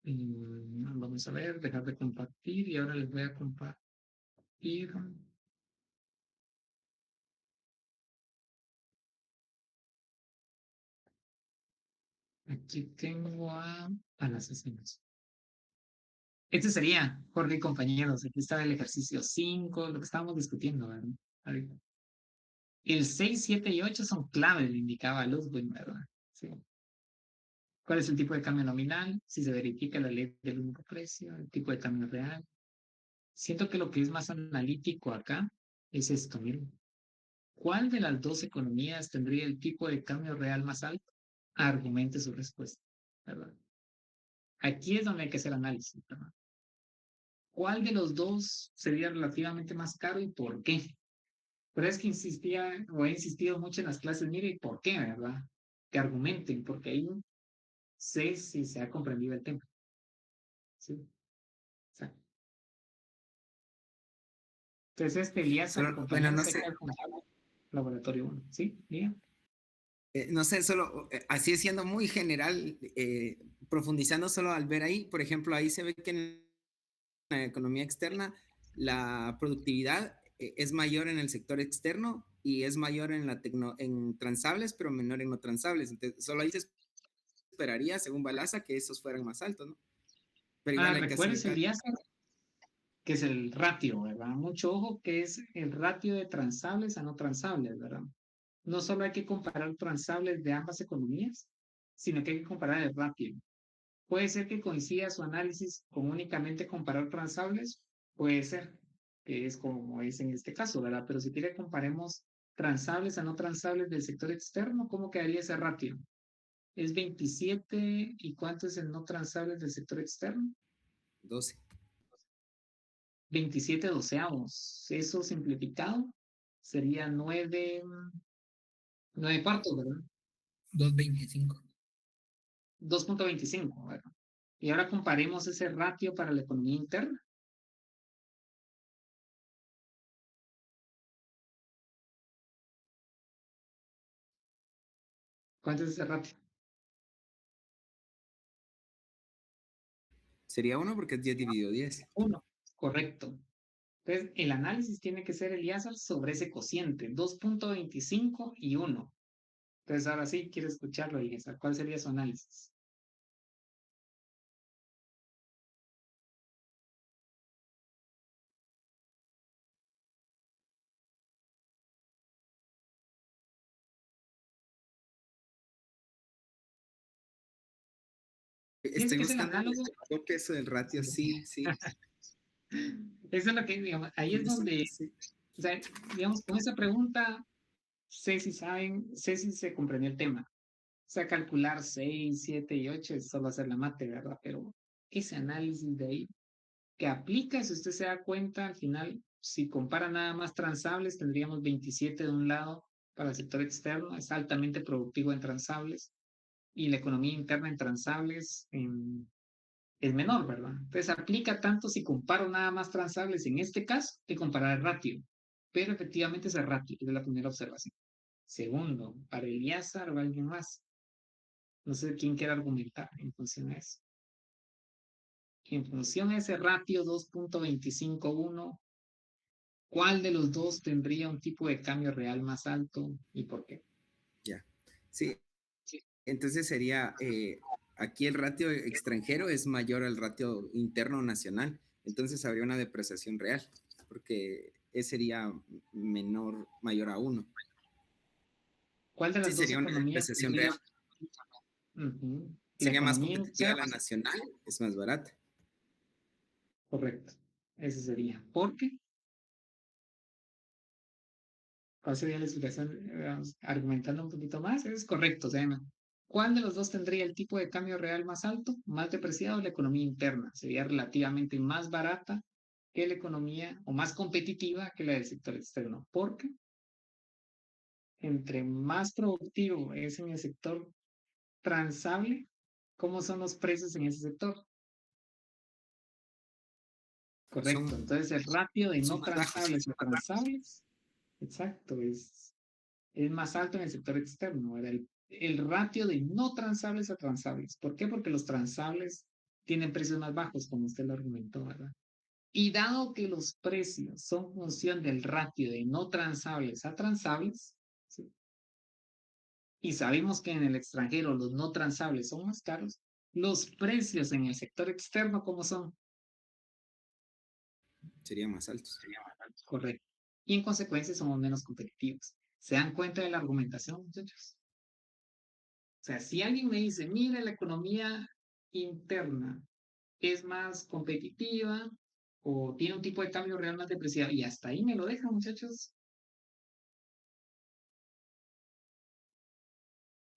Vamos a ver, dejar de compartir y ahora les voy a compartir. Aquí tengo a las escenas. Este sería, Jorge y compañeros, aquí está el ejercicio 5, lo que estábamos discutiendo, ¿verdad? El 6, 7 y 8 son claves, le indicaba Ludwig, ¿verdad? Sí. ¿Cuál es el tipo de cambio nominal? Si se verifica la ley del único precio, el tipo de cambio real. Siento que lo que es más analítico acá es esto, miren. ¿Cuál de las dos economías tendría el tipo de cambio real más alto? Argumente su respuesta, ¿verdad? Aquí es donde hay que hacer análisis, ¿verdad? ¿Cuál de los dos sería relativamente más caro y por qué? Pero es que insistía, o he insistido mucho en las clases, mire, ¿y por qué, verdad? Que argumenten, porque ahí sé si se ha comprendido el tema. ¿Sí? O sea, entonces, Elías, Bueno, no sé. Laboratorio 1, ¿sí? Bien. No sé, solo así siendo muy general, profundizando solo al ver ahí, por ejemplo, ahí se ve que en la economía externa la productividad es mayor en el sector externo y es mayor en transables, pero menor en no transables. Entonces, solo ahí se esperaría, según Balaza, que esos fueran más altos, ¿no? Pero igual hay que hacer Elías, que es el ratio, ¿verdad? Mucho ojo que es el ratio de transables a no transables, ¿verdad? No solo hay que comparar transables de ambas economías, sino que hay que comparar el ratio. Puede ser que coincida su análisis con únicamente comparar transables, puede ser, que es como es en este caso, ¿verdad? Pero si quiere comparemos transables a no transables del sector externo, ¿cómo quedaría ese ratio? Es 27, ¿y cuánto es el no transables del sector externo? 12. 27 doceavos. Eso simplificado sería 9 cuartos, ¿verdad? 2.25. 2.25, ¿verdad? Y ahora comparemos ese ratio para la economía interna. ¿Cuánto es ese ratio? Sería 1 porque es 10 dividido 10. 1, correcto. Entonces, el análisis tiene que ser, Elíasar, sobre ese cociente, 2.25 y 1. Entonces, ahora sí, quiero escucharlo, Elíasar. ¿Cuál sería su análisis? Estoy buscando que eso del ratio, sí. Eso es lo que, digamos, ahí es donde, o sea, digamos, con esa pregunta sé si saben, sé si se comprendió el tema. O sea, calcular 6, 7 y 8 es solo hacer la mate, ¿verdad? Pero ese análisis de ahí que aplica, si usted se da cuenta, al final, si compara nada más transables, tendríamos 27 de un lado para el sector externo, es altamente productivo en transables, y la economía interna en transables es menor, ¿verdad? Entonces aplica tanto si comparo nada más transables en este caso que comparar el ratio, pero efectivamente es el ratio, es la primera observación. Segundo, para Eliazar o alguien más, no sé quién quiere argumentar en función a eso. En función a ese ratio 2.251, ¿cuál de los dos tendría un tipo de cambio real más alto y por qué? Ya. Sí. Entonces sería, aquí el ratio extranjero es mayor al ratio interno nacional. Entonces habría una depreciación real, porque sería mayor a 1. ¿Cuál de las Sí, dos sería una economías depreciación tendría? real. La Sería más economía competitiva interna. la nacional, es más barata. Correcto. Ese sería. ¿Por qué? ¿Cuál sería la explicación? Argumentando un poquito más, es correcto, Zena. ¿Cuál de los dos tendría el tipo de cambio real más alto, más depreciado? La economía interna. Sería relativamente más barata que la economía, o más competitiva que la del sector externo. ¿Por qué? Entre más productivo es en el sector transable, ¿cómo son los precios en ese sector? Correcto. Entonces el ratio de no transables a transables, exacto, es más alto en el sector externo. ¿Verdad? El ratio de no transables a transables. ¿Por qué? Porque los transables tienen precios más bajos, como usted lo argumentó, ¿verdad? Y dado que los precios son función del ratio de no transables a transables, ¿sí? Y sabemos que en el extranjero los no transables son más caros, los precios en el sector externo, ¿cómo son? Serían más altos. Correcto. Y en consecuencia somos menos competitivos. ¿Se dan cuenta de la argumentación, muchachos? O sea, si alguien me dice, mire, la economía interna es más competitiva o tiene un tipo de cambio real más depreciado, y hasta ahí me lo dejan, muchachos.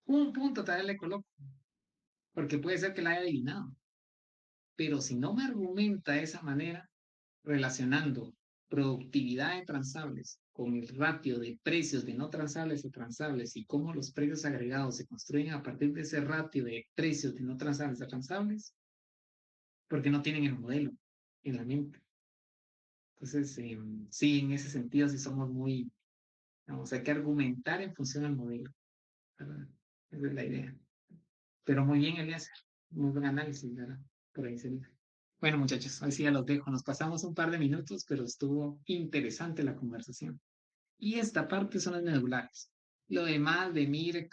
Un punto tal vez le coloco, porque puede ser que la haya adivinado. Pero si no me argumenta de esa manera, relacionando productividad de transables con el ratio de precios de no transables a transables y cómo los precios agregados se construyen a partir de ese ratio de precios de no transables a transables, porque no tienen el modelo en la mente. Entonces, sí, en ese sentido sí somos muy, vamos, hay que argumentar en función al modelo, ¿verdad? Esa es la idea. Pero muy bien, Elías, muy buen análisis, ¿verdad? Por ahí sería. Bueno, muchachos, hoy sí ya los dejo. Nos pasamos un par de minutos, pero estuvo interesante la conversación. Y esta parte son las medulares. Lo demás de mire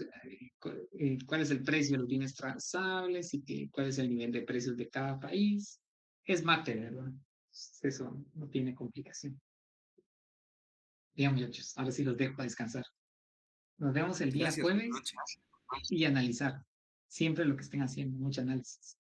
cuál es el precio de los bienes transables y cuál es el nivel de precios de cada país. Es mate, ¿verdad? Eso no tiene complicación. Bien, muchachos, ahora sí los dejo a descansar. Nos vemos el día Gracias. jueves y analizar siempre lo que estén haciendo, mucho análisis.